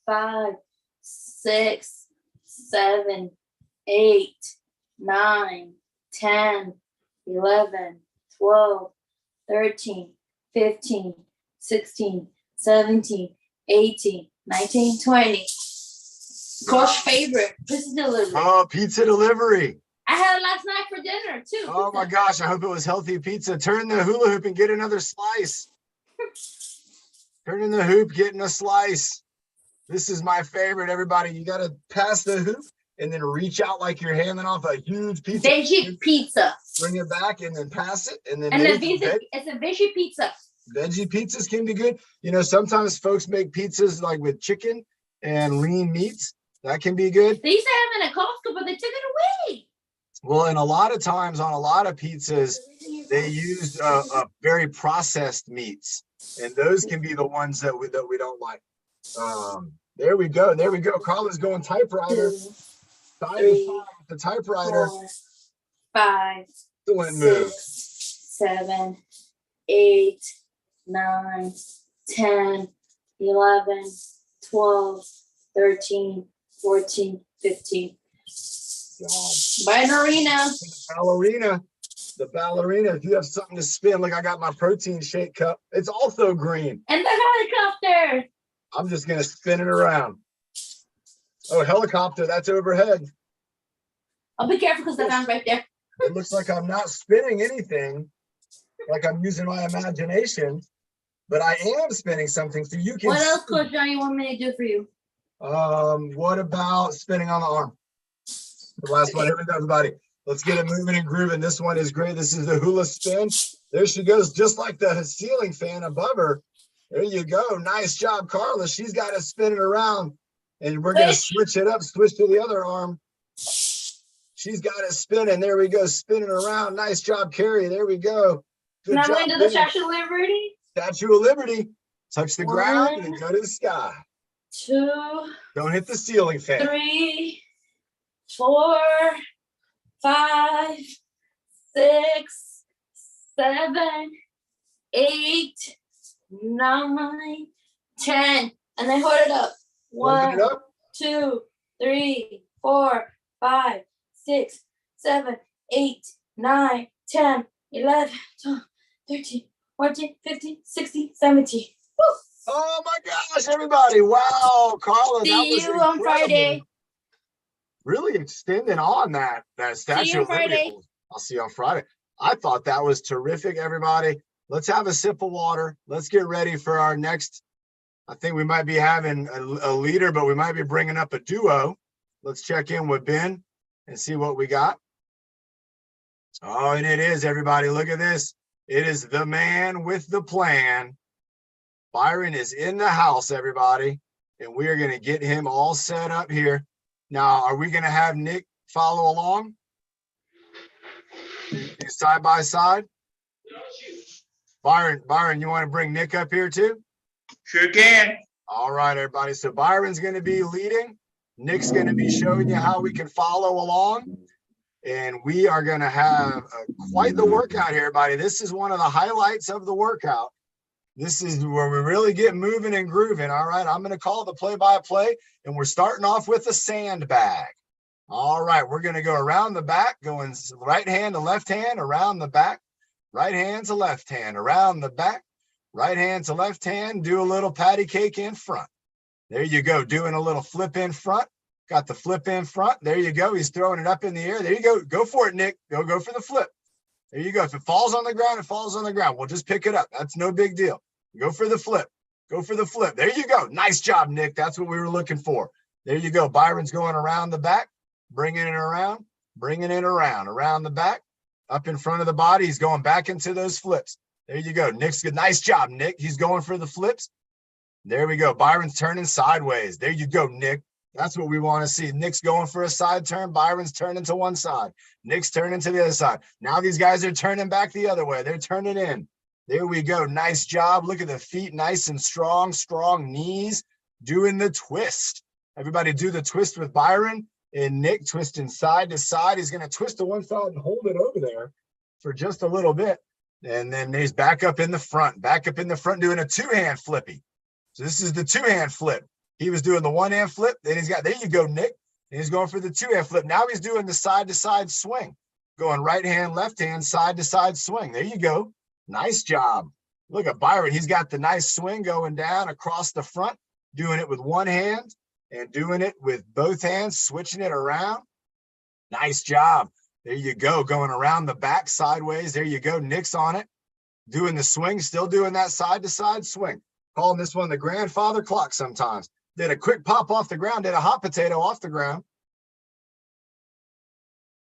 5, 6, 7, 8, 9, 10, 11, 12, 13, 15, 16, 17, 18, 19, 20. Coach favorite, pizza delivery. Oh, pizza delivery. I had it last night for dinner too. Oh my gosh, I hope it was healthy pizza. Turn the hula hoop and get another slice. Turning the hoop, getting a slice. This is my favorite, everybody. You got to pass the hoop and then reach out like you're handing off a huge pizza. Veggie pizza. Bring it back and then pass it. And then It's a veggie pizza. veggie pizzas can be good. You know, sometimes folks make pizzas like with chicken and lean meats. That can be good. They used to have it at Costco, but they took it away. Well, and a lot of times on a lot of pizzas, they use very processed meats, and those can be the ones that we don't like. There we go. There we go. Carla's going typewriter. 2, 5 with the typewriter. 4, 5, Excellent move. 6, 7, 8, 9, 10, 11, 12, 13, 14, 15. Ballerina. The ballerina. If you have something to spin, like I got my protein shake cup. It's also green. And the helicopter. I'm just gonna spin it around. Oh, helicopter, that's overhead. I'll be careful because the gun's right there. It looks like I'm not spinning anything, like I'm using my imagination, but I am spinning something so you can What else, see. Coach Johnny, want me to do for you? What about spinning on the arm? The last one, everybody. Let's get it moving and grooving. This one is great. This is the hula spin. There she goes, just like the ceiling fan above her. There you go. Nice job, Carla. She's got it spinning around. And we're going to switch it up, switch to the other arm. She's got it spinning. There we go, spinning around. Nice job, Carrie. There we go. Good now job. I'm going to the Statue of Liberty. Statue of Liberty. Touch the ground and One, go to the sky. 2, Don't hit the ceiling fan. 3, 4, 5, 6, 7, 8, 9, 10. And then hold it up. Hold 1, it up. 2, 3, 4, 5, 6, 7, 8, 9, 10, 11, 12, 13, 14, 15, 16, 17. Woo! Oh my gosh, everybody. Wow, Carla. See that was you incredible. on Friday. Really extending on that Statue of Liberty. Friday. I'll see you on Friday. I thought that was terrific, everybody. Let's have a sip of water. Let's get ready for our next. I think we might be having a leader, but we might be bringing up a duo. Let's check in with Ben and see what we got. Oh, and it is, everybody. Look at this. It is the man with the plan. Byron is in the house, everybody, and we are going to get him all set up here. Now, are we going to have Nick follow along? Side by side? Byron, you want to bring Nick up here too? Sure can. All right, everybody. So Byron's going to be leading. Nick's going to be showing you how we can follow along. And we are going to have quite the workout here, everybody. This is one of the highlights of the workout. This is where we really get moving and grooving. All right, I'm going to call the play-by-play, and we're starting off with a sandbag. All right, we're going to go around the back, going right hand to left hand, around the back, right hand to left hand, around the back, right hand to left hand, do a little patty cake in front. There you go, doing a little flip in front. Got the flip in front. There you go. He's throwing it up in the air. There you go. Go for it, Nick. Go for the flip. There you go. If it falls on the ground, it falls on the ground. We'll just pick it up. That's no big deal. Go for the flip. Go for the flip. There you go. Nice job, Nick. That's what we were looking for. There you go. Byron's going around the back, bringing it around, around the back, up in front of the body. He's going back into those flips. There you go. Nick's good. Nice job, Nick. He's going for the flips. There we go. Byron's turning sideways. There you go, Nick. That's what we want to see. Nick's going for a side turn. Byron's turning to one side. Nick's turning to the other side. Now these guys are turning back the other way. They're turning in. There we go. Nice job. Look at the feet, nice and strong knees, doing the twist. Everybody do the twist with Byron and Nick, twisting side to side. He's going to twist to one side and hold it over there for just a little bit. And then he's back up in the front, doing a two-hand flippy. So this is the two-hand flip. He was doing the one-hand flip. Then he's got, there you go, Nick. And he's going for the two-hand flip. Now he's doing the side-to-side swing, going right hand, left hand, side-to-side swing. There you go. Nice job. Look at Byron. He's got the nice swing going down across the front, doing it with one hand and doing it with both hands, switching it around. Nice job. There you go. Going around the back sideways. There you go. Nick's on it. Doing the swing, still doing that side-to-side swing. Calling this one the grandfather clock sometimes. Did a quick pop off the ground, did a hot potato off the ground.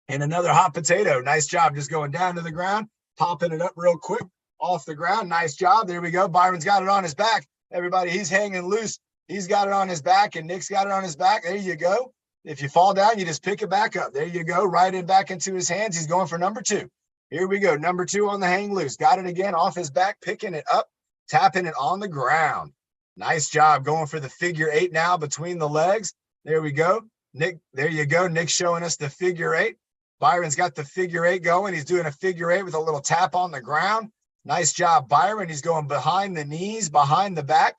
And another hot potato. Nice job just going down to the ground, popping it up real quick off the ground. Nice job. There we go. Byron's got it on his back. Everybody, he's hanging loose. He's got it on his back, and Nick's got it on his back. There you go. If you fall down, you just pick it back up. There you go. Right it back into his hands. He's going for number 2. Here we go. Number 2 on the hang loose. Got it again off his back, picking it up, tapping it on the ground. Nice job going for the figure 8 now between the legs. There we go. Nick, there you go. Nick's showing us the figure 8. Byron's got the figure 8 going. He's doing a figure 8 with a little tap on the ground. Nice job, Byron. He's going behind the knees, behind the back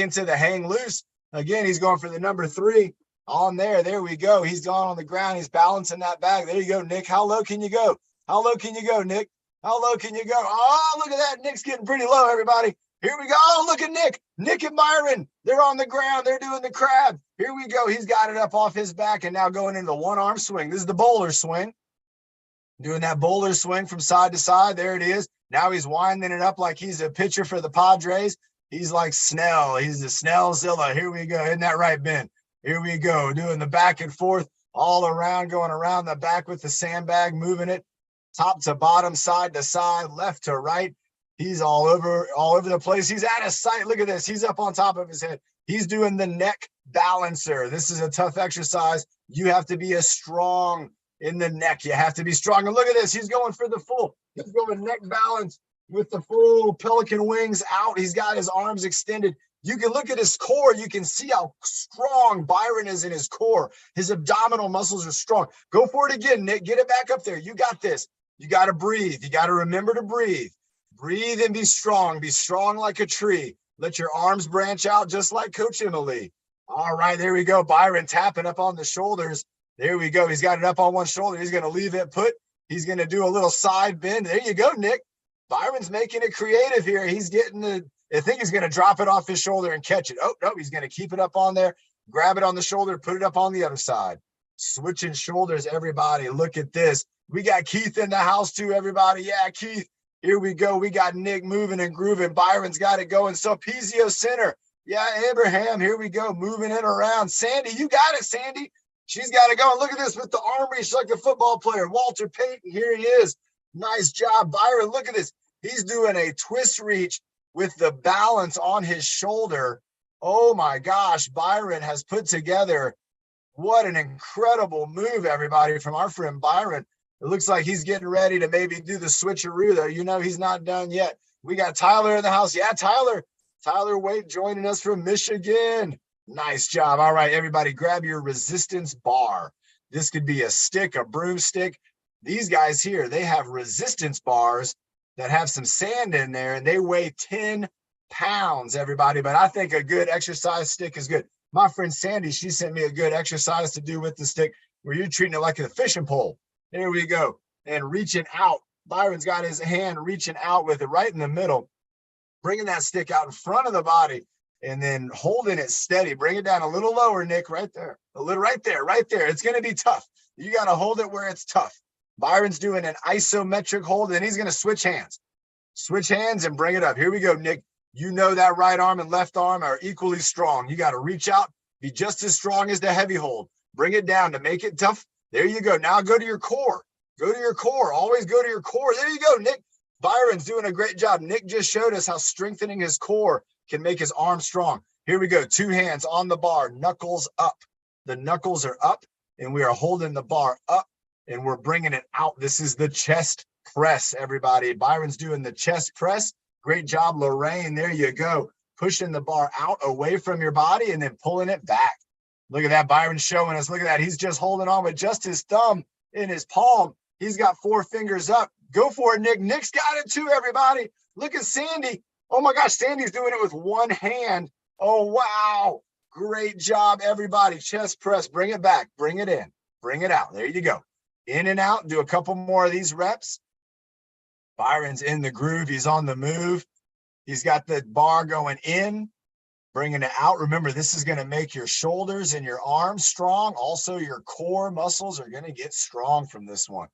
into the hang loose. Again, he's going for the number 3 on there. There we go. He's gone on the ground. He's balancing that bag. There you go, Nick. How low can you go? How low can you go, Nick? How low can you go? Oh, look at that. Nick's getting pretty low, everybody. Here we go. Oh, look at Nick. Nick and Byron. They're on the ground. They're doing the crab. Here we go. He's got it up off his back and now going into the one arm swing. This is the bowler swing. Doing that bowler swing from side to side. There it is. Now he's winding it up like he's a pitcher for the Padres. He's like Snell. He's the Snellzilla. Here we go. Isn't that right, Ben? Here we go. Doing the back and forth all around, going around the back with the sandbag, moving it top to bottom, side to side, left to right. He's all over the place. He's out of sight. Look at this. He's up on top of his head. He's doing the neck balancer. This is a tough exercise. You have to be as strong in the neck. You have to be strong. And look at this. He's going for the full. He's going neck balance with the full pelican wings out. He's got his arms extended. You can look at his core. You can see how strong Byron is in his core. His abdominal muscles are strong. Go for it again, Nick. Get it back up there. You got this. You got to breathe. You got to remember to breathe. Breathe and be strong. Be strong like a tree. Let your arms branch out just like Coach Emily. All right, there we go. Byron tapping up on the shoulders. There we go. He's got it up on one shoulder. He's going to leave it put. He's going to do a little side bend. There you go, Nick. Byron's making it creative here. He's getting I think he's going to drop it off his shoulder and catch it. Oh, no, he's going to keep it up on there, grab it on the shoulder, put it up on the other side. Switching shoulders, everybody. Look at this. We got Keith in the house too, everybody. Yeah, Keith. Here we go. We got Nick moving and grooving. Byron's got it going. Sulpicio center. Yeah, Abraham. Here we go. Moving it around. Sandy, you got it, Sandy. She's got it going. Look at this with the arm reach like a football player. Walter Payton, here he is. Nice job, Byron. Look at this. He's doing a twist reach with the balance on his shoulder. Oh my gosh, Byron has put together what an incredible move, everybody, from our friend Byron. It looks like he's getting ready to maybe do the switcheroo, though. You know he's not done yet. We got Tyler in the house. Yeah, Tyler Waite joining us from Michigan. Nice job. All right, everybody, grab your resistance bar. This could be a stick, a broomstick. These guys here, they have resistance bars that have some sand in there, and they weigh 10 pounds, everybody. But I think a good exercise stick is good. My friend Sandy, she sent me a good exercise to do with the stick where you're treating it like a fishing pole. There we go. And reaching out. Byron's got his hand reaching out with it right in the middle, bringing that stick out in front of the body and then holding it steady. Bring it down a little lower, Nick, right there. A little right there. It's going to be tough. You got to hold it where it's tough. Byron's doing an isometric hold, and he's going to switch hands. Switch hands and bring it up. Here we go, Nick. You know that right arm and left arm are equally strong. You got to reach out, be just as strong as the heavy hold. Bring it down to make it tough. There you go. Now go to your core. Go to your core. Always go to your core. There you go, Nick. Byron's doing a great job. Nick just showed us how strengthening his core can make his arm strong. Here we go. 2 hands on the bar, knuckles up. The knuckles are up, and we are holding the bar up, and we're bringing it out. This is the chest press, everybody. Byron's doing the chest press. Great job, Lorraine. There you go. Pushing the bar out away from your body and then pulling it back. Look at that. Byron's showing us. Look at that. He's just holding on with just his thumb in his palm. He's got 4 fingers up. Go for it, Nick. Nick's got it too, everybody. Look at Sandy. Oh, my gosh. Sandy's doing it with 1 hand. Oh, wow. Great job, everybody. Chest press. Bring it back. Bring it in. Bring it out. There you go. In and out. Do a couple more of these reps. Byron's in the groove. He's on the move. He's got the bar going in, bringing it out. Remember, this is going to make your shoulders and your arms strong. Also, your core muscles are going to get strong from this one.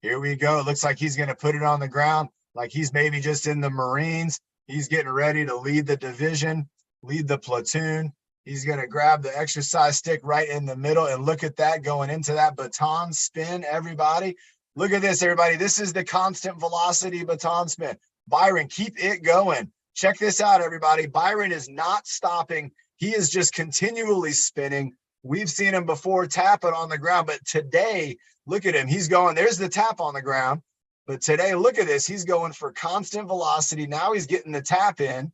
Here we go. It looks like he's going to put it on the ground like he's maybe just in the Marines. He's getting ready to lead the division, lead the platoon. He's going to grab the exercise stick right in the middle, and look at that going into that baton spin, everybody. Look at this, everybody. This is the constant velocity baton spin. Byron, keep it going. Check this out, everybody. Byron is not stopping. He is just continually spinning. We've seen him before tapping on the ground, but today, look at him. He's going, there's the tap on the ground. But today, look at this. He's going for constant velocity. Now he's getting the tap in,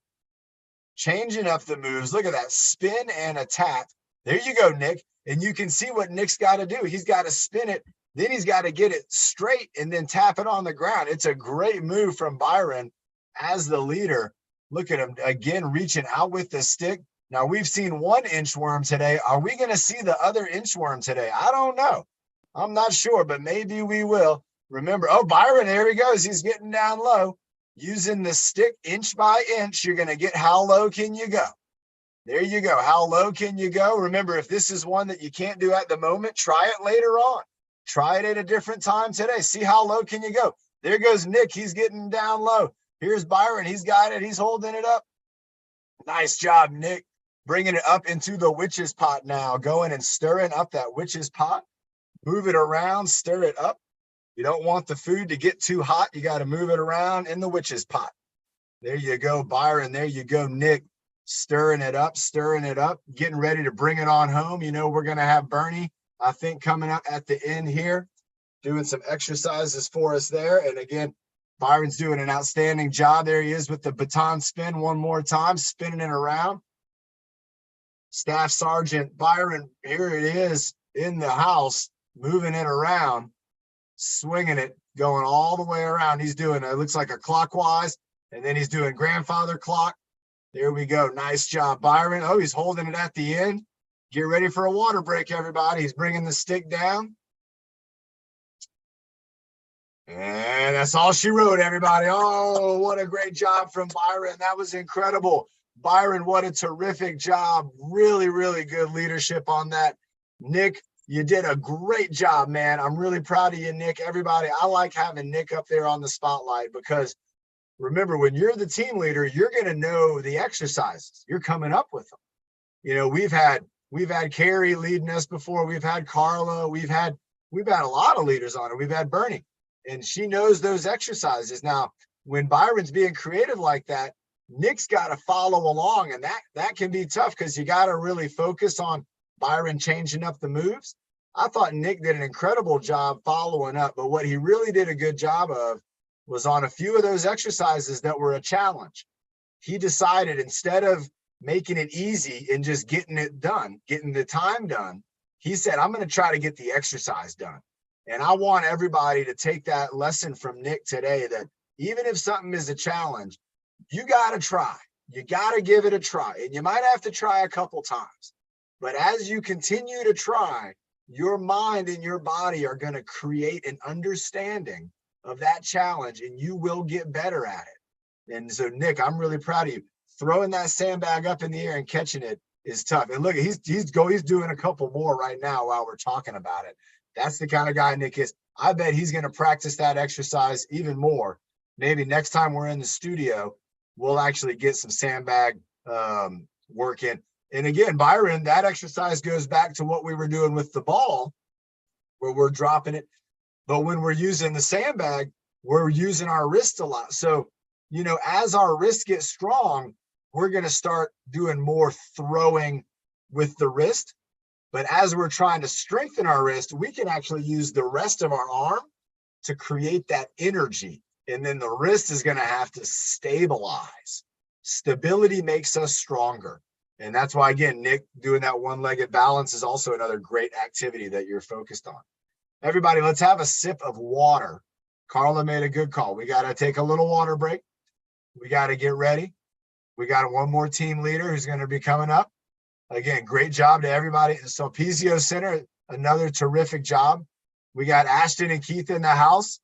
changing up the moves. Look at that, spin and a tap. There you go, Nick. And you can see what Nick's got to do. He's got to spin it. Then he's got to get it straight and then tap it on the ground. It's a great move from Byron as the leader. Look at him again, reaching out with the stick. Now, we've seen 1 inchworm today. Are we going to see the other inchworm today? I don't know. I'm not sure, but maybe we will. Remember, oh, Byron, there he goes. He's getting down low. Using the stick inch by inch, you're going to get how low can you go? There you go. How low can you go? Remember, if this is one that you can't do at the moment, try it later on. Try it at a different time today. See how low can you go. There goes Nick. He's getting down low. Here's Byron. He's got it. He's holding it up. Nice job, Nick. Bringing it up into the witch's pot now. Going and stirring up that witch's pot. Move it around. Stir it up. You don't want the food to get too hot. You got to move it around in the witch's pot. There you go, Byron. There you go, Nick. Stirring it up, getting ready to bring it on home. You know, we're going to have Bernie, I think, coming up at the end here, doing some exercises for us there. And again, Byron's doing an outstanding job. There he is with the baton spin one more time, spinning it around. Staff Sergeant Byron, here it is in the house, moving it around, swinging it, going all the way around. He's doing, it looks like a clockwise, and then he's doing grandfather clock. There we go. Nice job, Byron. Oh, he's holding it at the end. Get ready for a water break, everybody. He's bringing the stick down. And that's all she wrote, everybody. Oh, what a great job from Byron. That was incredible. Byron, what a terrific job. Really, really good leadership on that. Nick, you did a great job, man. I'm really proud of you, Nick. Everybody, I like having Nick up there on the spotlight because remember, when you're the team leader, you're going to know the exercises. You're coming up with them. You know, we've had Carrie leading us before. We've had Carla. We've had a lot of leaders on it. We've had Bernie, and she knows those exercises. Now, when Byron's being creative like that, Nick's got to follow along, and that can be tough because you got to really focus on Byron changing up the moves. I thought Nick did an incredible job following up, but what he really did a good job of was on a few of those exercises that were a challenge. He decided instead of making it easy and just getting it done, getting the time done, he said, I'm going to try to get the exercise done. And I want everybody to take that lesson from Nick today, that even if something is a challenge, you got to try. You got to give it a try. And you might have to try a couple times. But as you continue to try, your mind and your body are going to create an understanding of that challenge, and you will get better at it. And so, Nick, I'm really proud of you. Throwing that sandbag up in the air and catching it is tough. And look, he's doing a couple more right now while we're talking about it. That's the kind of guy Nick is. I bet he's going to practice that exercise even more. Maybe next time we're in the studio, we'll actually get some sandbag work in. And again, Byron, that exercise goes back to what we were doing with the ball, where we're dropping it. But when we're using the sandbag, we're using our wrist a lot. So, you know, as our wrist gets strong, we're going to start doing more throwing with the wrist. But as we're trying to strengthen our wrist, we can actually use the rest of our arm to create that energy. And then the wrist is going to have to stabilize. Stability makes us stronger. And that's why, again, Nick, doing that one-legged balance is also another great activity that you're focused on. Everybody, let's have a sip of water. Carla made a good call. We got to take a little water break. We got to get ready. We got one more team leader who's going to be coming up. Again, great job to everybody. So Sulpicio Center, another terrific job. We got Ashton and Keith in the house.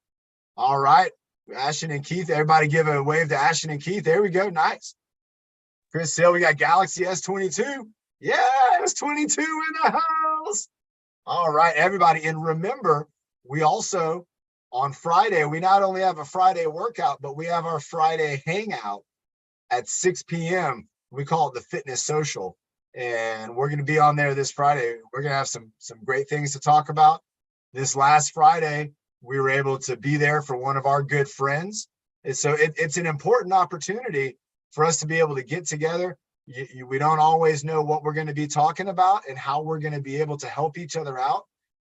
All right. Ashton and Keith, everybody give a wave to Ashton and Keith. There we go. Nice. Chris Hill, we got Galaxy S22. Yeah, S22 in the house. All right, everybody. And remember, we also, on Friday, we not only have a Friday workout, but we have our Friday hangout at 6 p.m. We call it the Fitness Social. And we're going to be on there this Friday. We're going to have some great things to talk about. This last Friday, we were able to be there for one of our good friends. And so it's an important opportunity for us to be able to get together. We don't always know what we're going to be talking about and how we're going to be able to help each other out.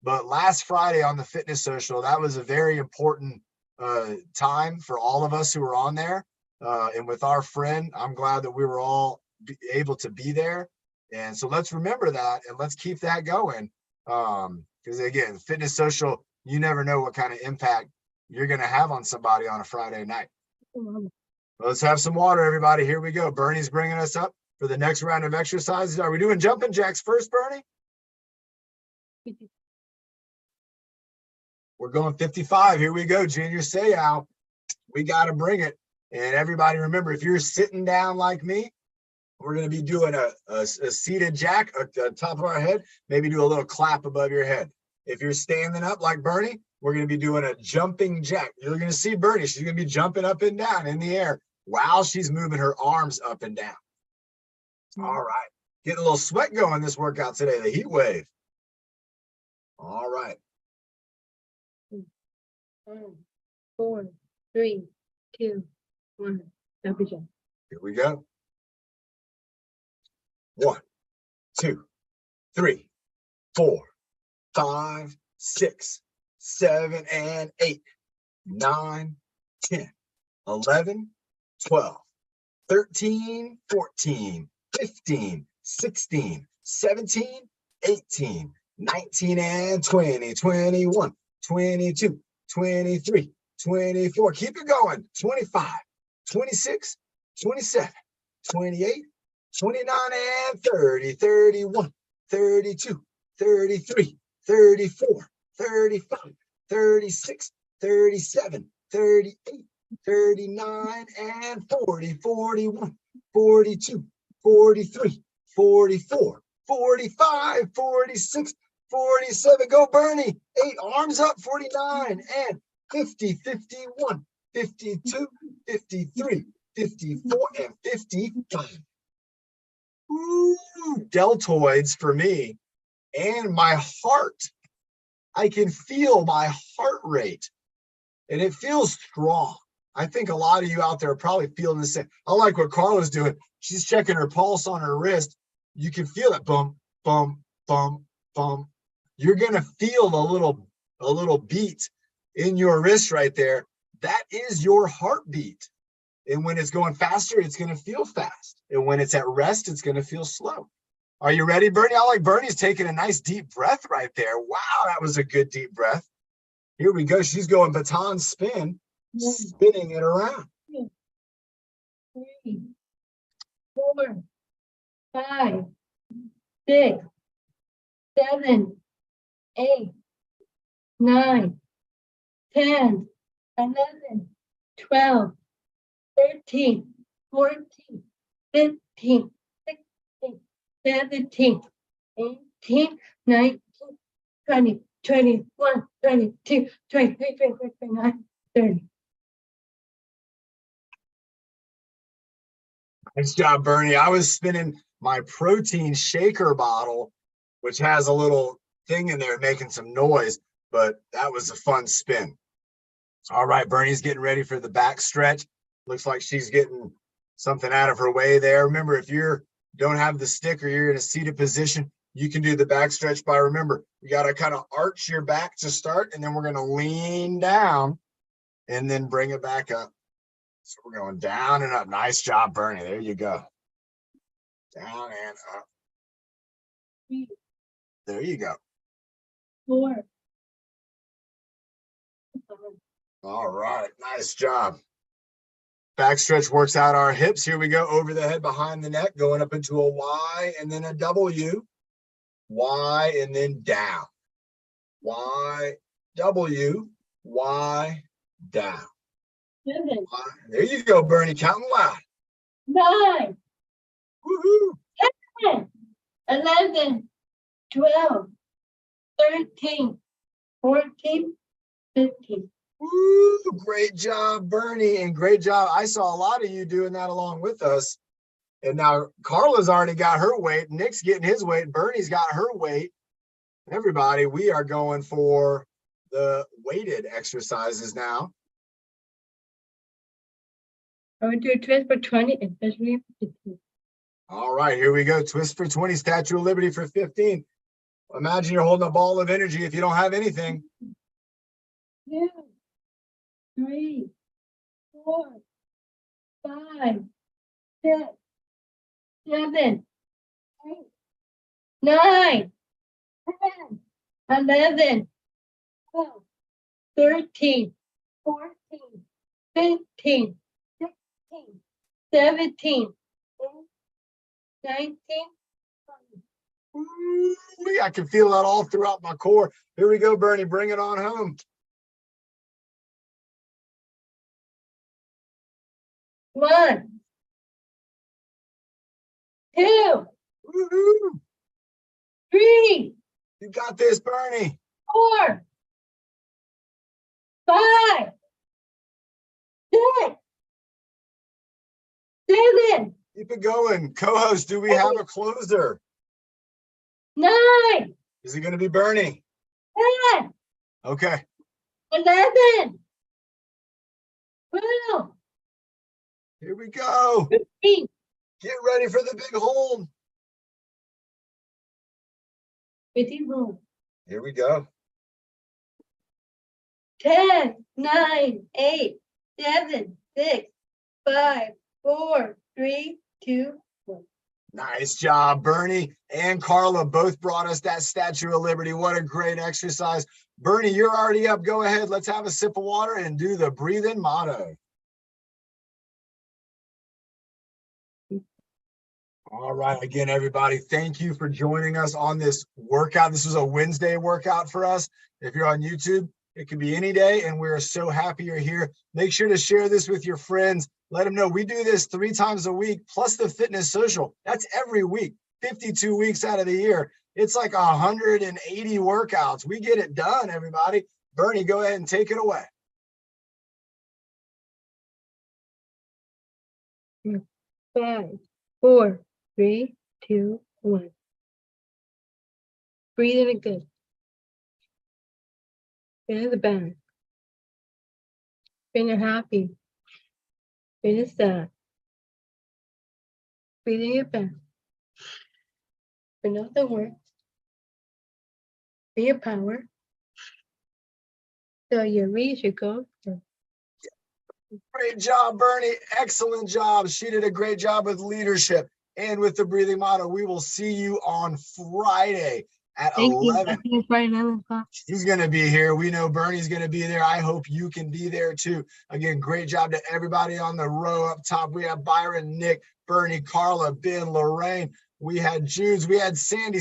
But last Friday on the Fitness Social, that was a very important time for all of us who were on there. And with our friend, I'm glad that we were all able to be there. And so let's remember that and let's keep that going. Because again, Fitness Social, you never know what kind of impact you're going to have on somebody on a Friday night. Let's have some water, everybody. Here we go. Bernie's bringing us up for the next round of exercises. Are we doing jumping jacks first, Bernie? We're going 55. Here we go. Junior Seau. We got to bring it. And everybody remember, if you're sitting down like me, We're going to be doing a seated jack at the top of our head. Maybe do a little clap above your head. If you're standing up like Bernie, we're going to be doing a jumping jack. You're going to see Bernie. She's going to be jumping up and down in the air while she's moving her arms up and down. All right. Getting a little sweat going this workout today, the heat wave. All right. 5, 4, 3, 2, 1. Jumpy jump. Here we go. 1, 2, 3, 4, 5, 6, 7, and 8, 9, 10, 11, 12, 13, 14, 15, 16, 17, 18, 19, and 20, 21, 22, 23, 24. Keep it going. 25, 26, 27, 28, 29, and 30, 31, 32, 33, 34, 35, 36, 37, 38, 39, and 40, 41, 42, 43, 44, 45, 46, 47. Go, Bernie. 8 arms up. 49 and 50, 51, 52, 53, 54, and 55. Ooh, deltoids for me. And my heart. I can feel my heart rate. And it feels strong. I think a lot of you out there are probably feeling the same. I like what Carla's doing. She's checking her pulse on her wrist. You can feel it. Bum, bum, bum, bum. You're going to feel a little beat in your wrist right there. That is your heartbeat. And when it's going faster, it's going to feel fast. And when it's at rest, it's going to feel slow. Are you ready, Bernie? I like Bernie's taking a nice deep breath right there. Wow, that was a good deep breath. Here we go. She's going baton spin, spinning it around. 3, 4, 5, 6, 7, 8, 9, 10, 11, 12, 13, 14, 15, 16, 17, 18, 19, 20, 21, 22, 23, 24, 29, 30. Nice job, Bernie. I was spinning my protein shaker bottle, which has a little thing in there making some noise, but that was a fun spin. All right, Bernie's getting ready for the back stretch. Looks like she's getting something out of her way there. Remember, if you don't have the stick or you're in a seated position, you can do the back stretch by, remember, you got to kind of arch your back to start, and then we're going to lean down and then bring it back up. So we're going down and up. Nice job, Bernie. There you go. Down and up. 3, There you go. 4, 5, All right. Nice job. Back stretch works out our hips. Here we go. Over the head, behind the neck, going up into a Y and then a W. Y and then down. Y, W, Y, down. 7, There you go, Bernie. Counting loud. 9, Woohoo. 10, 11, 12, 13, 14, 15. Woo, great job, Bernie, and great job. I saw a lot of you doing that along with us. And now Carla's already got her weight. Nick's getting his weight. Bernie's got her weight. Everybody, we are going for the weighted exercises now. I would do a twist for 20 and especially for 15. All right, here we go. Twist for 20, Statue of Liberty for 15. Imagine you're holding a ball of energy if you don't have anything. 2, 3, 4, 5, 6, 7, 8, 9, 10, 11, 12, 13, 14, 15, 16, 17, 18, 19, 20. Ooh, I can feel that all throughout my core. Here we go, Bernie. Bring it on home. 1, 2, Woo-hoo. 3, You got this, Bernie. 4, 5, 6, 7, Keep it going. Co-host, do we have a closer? 9, Is it going to be Bernie? 10, Okay. 11, 12, Here we go. 13, Get ready for the big hold. 15, Here we go. 10, 9, 8, 7, 6, 5, 4, 3, 2, 1. Nice job, Bernie and Carla both brought us that Statue of Liberty. What a great exercise. Bernie, you're already up. Go ahead. Let's have a sip of water and do the breathe-in motto. All right. Again, everybody, thank you for joining us on this workout. This was a Wednesday workout for us. If you're on YouTube, it could be any day, and we're so happy you're here. Make sure to share this with your friends. Let them know we do this 3 times a week, plus the fitness social. That's every week, 52 weeks out of the year. It's like 180 workouts. We get it done, everybody. Bernie, go ahead and take it away. 5, 4, 3, 2, 1. Breathe in again. Feel the bend. Feel happy. Feel sad. Breathing it back. Feel the work. Feel your power. So you reach your goal. Great job, Bernie. Excellent job. She did a great job with leadership and with the breathing motto. We will see you on Friday at Thank 11. you. I think it's Friday 11 o'clock. He's going to be here. We know Bernie's going to be there. I hope you can be there too. Again, great job to everybody on the row up top. We have Byron, Nick, Bernie, Carla, Ben, Lorraine. We had Judes. We had Sandy.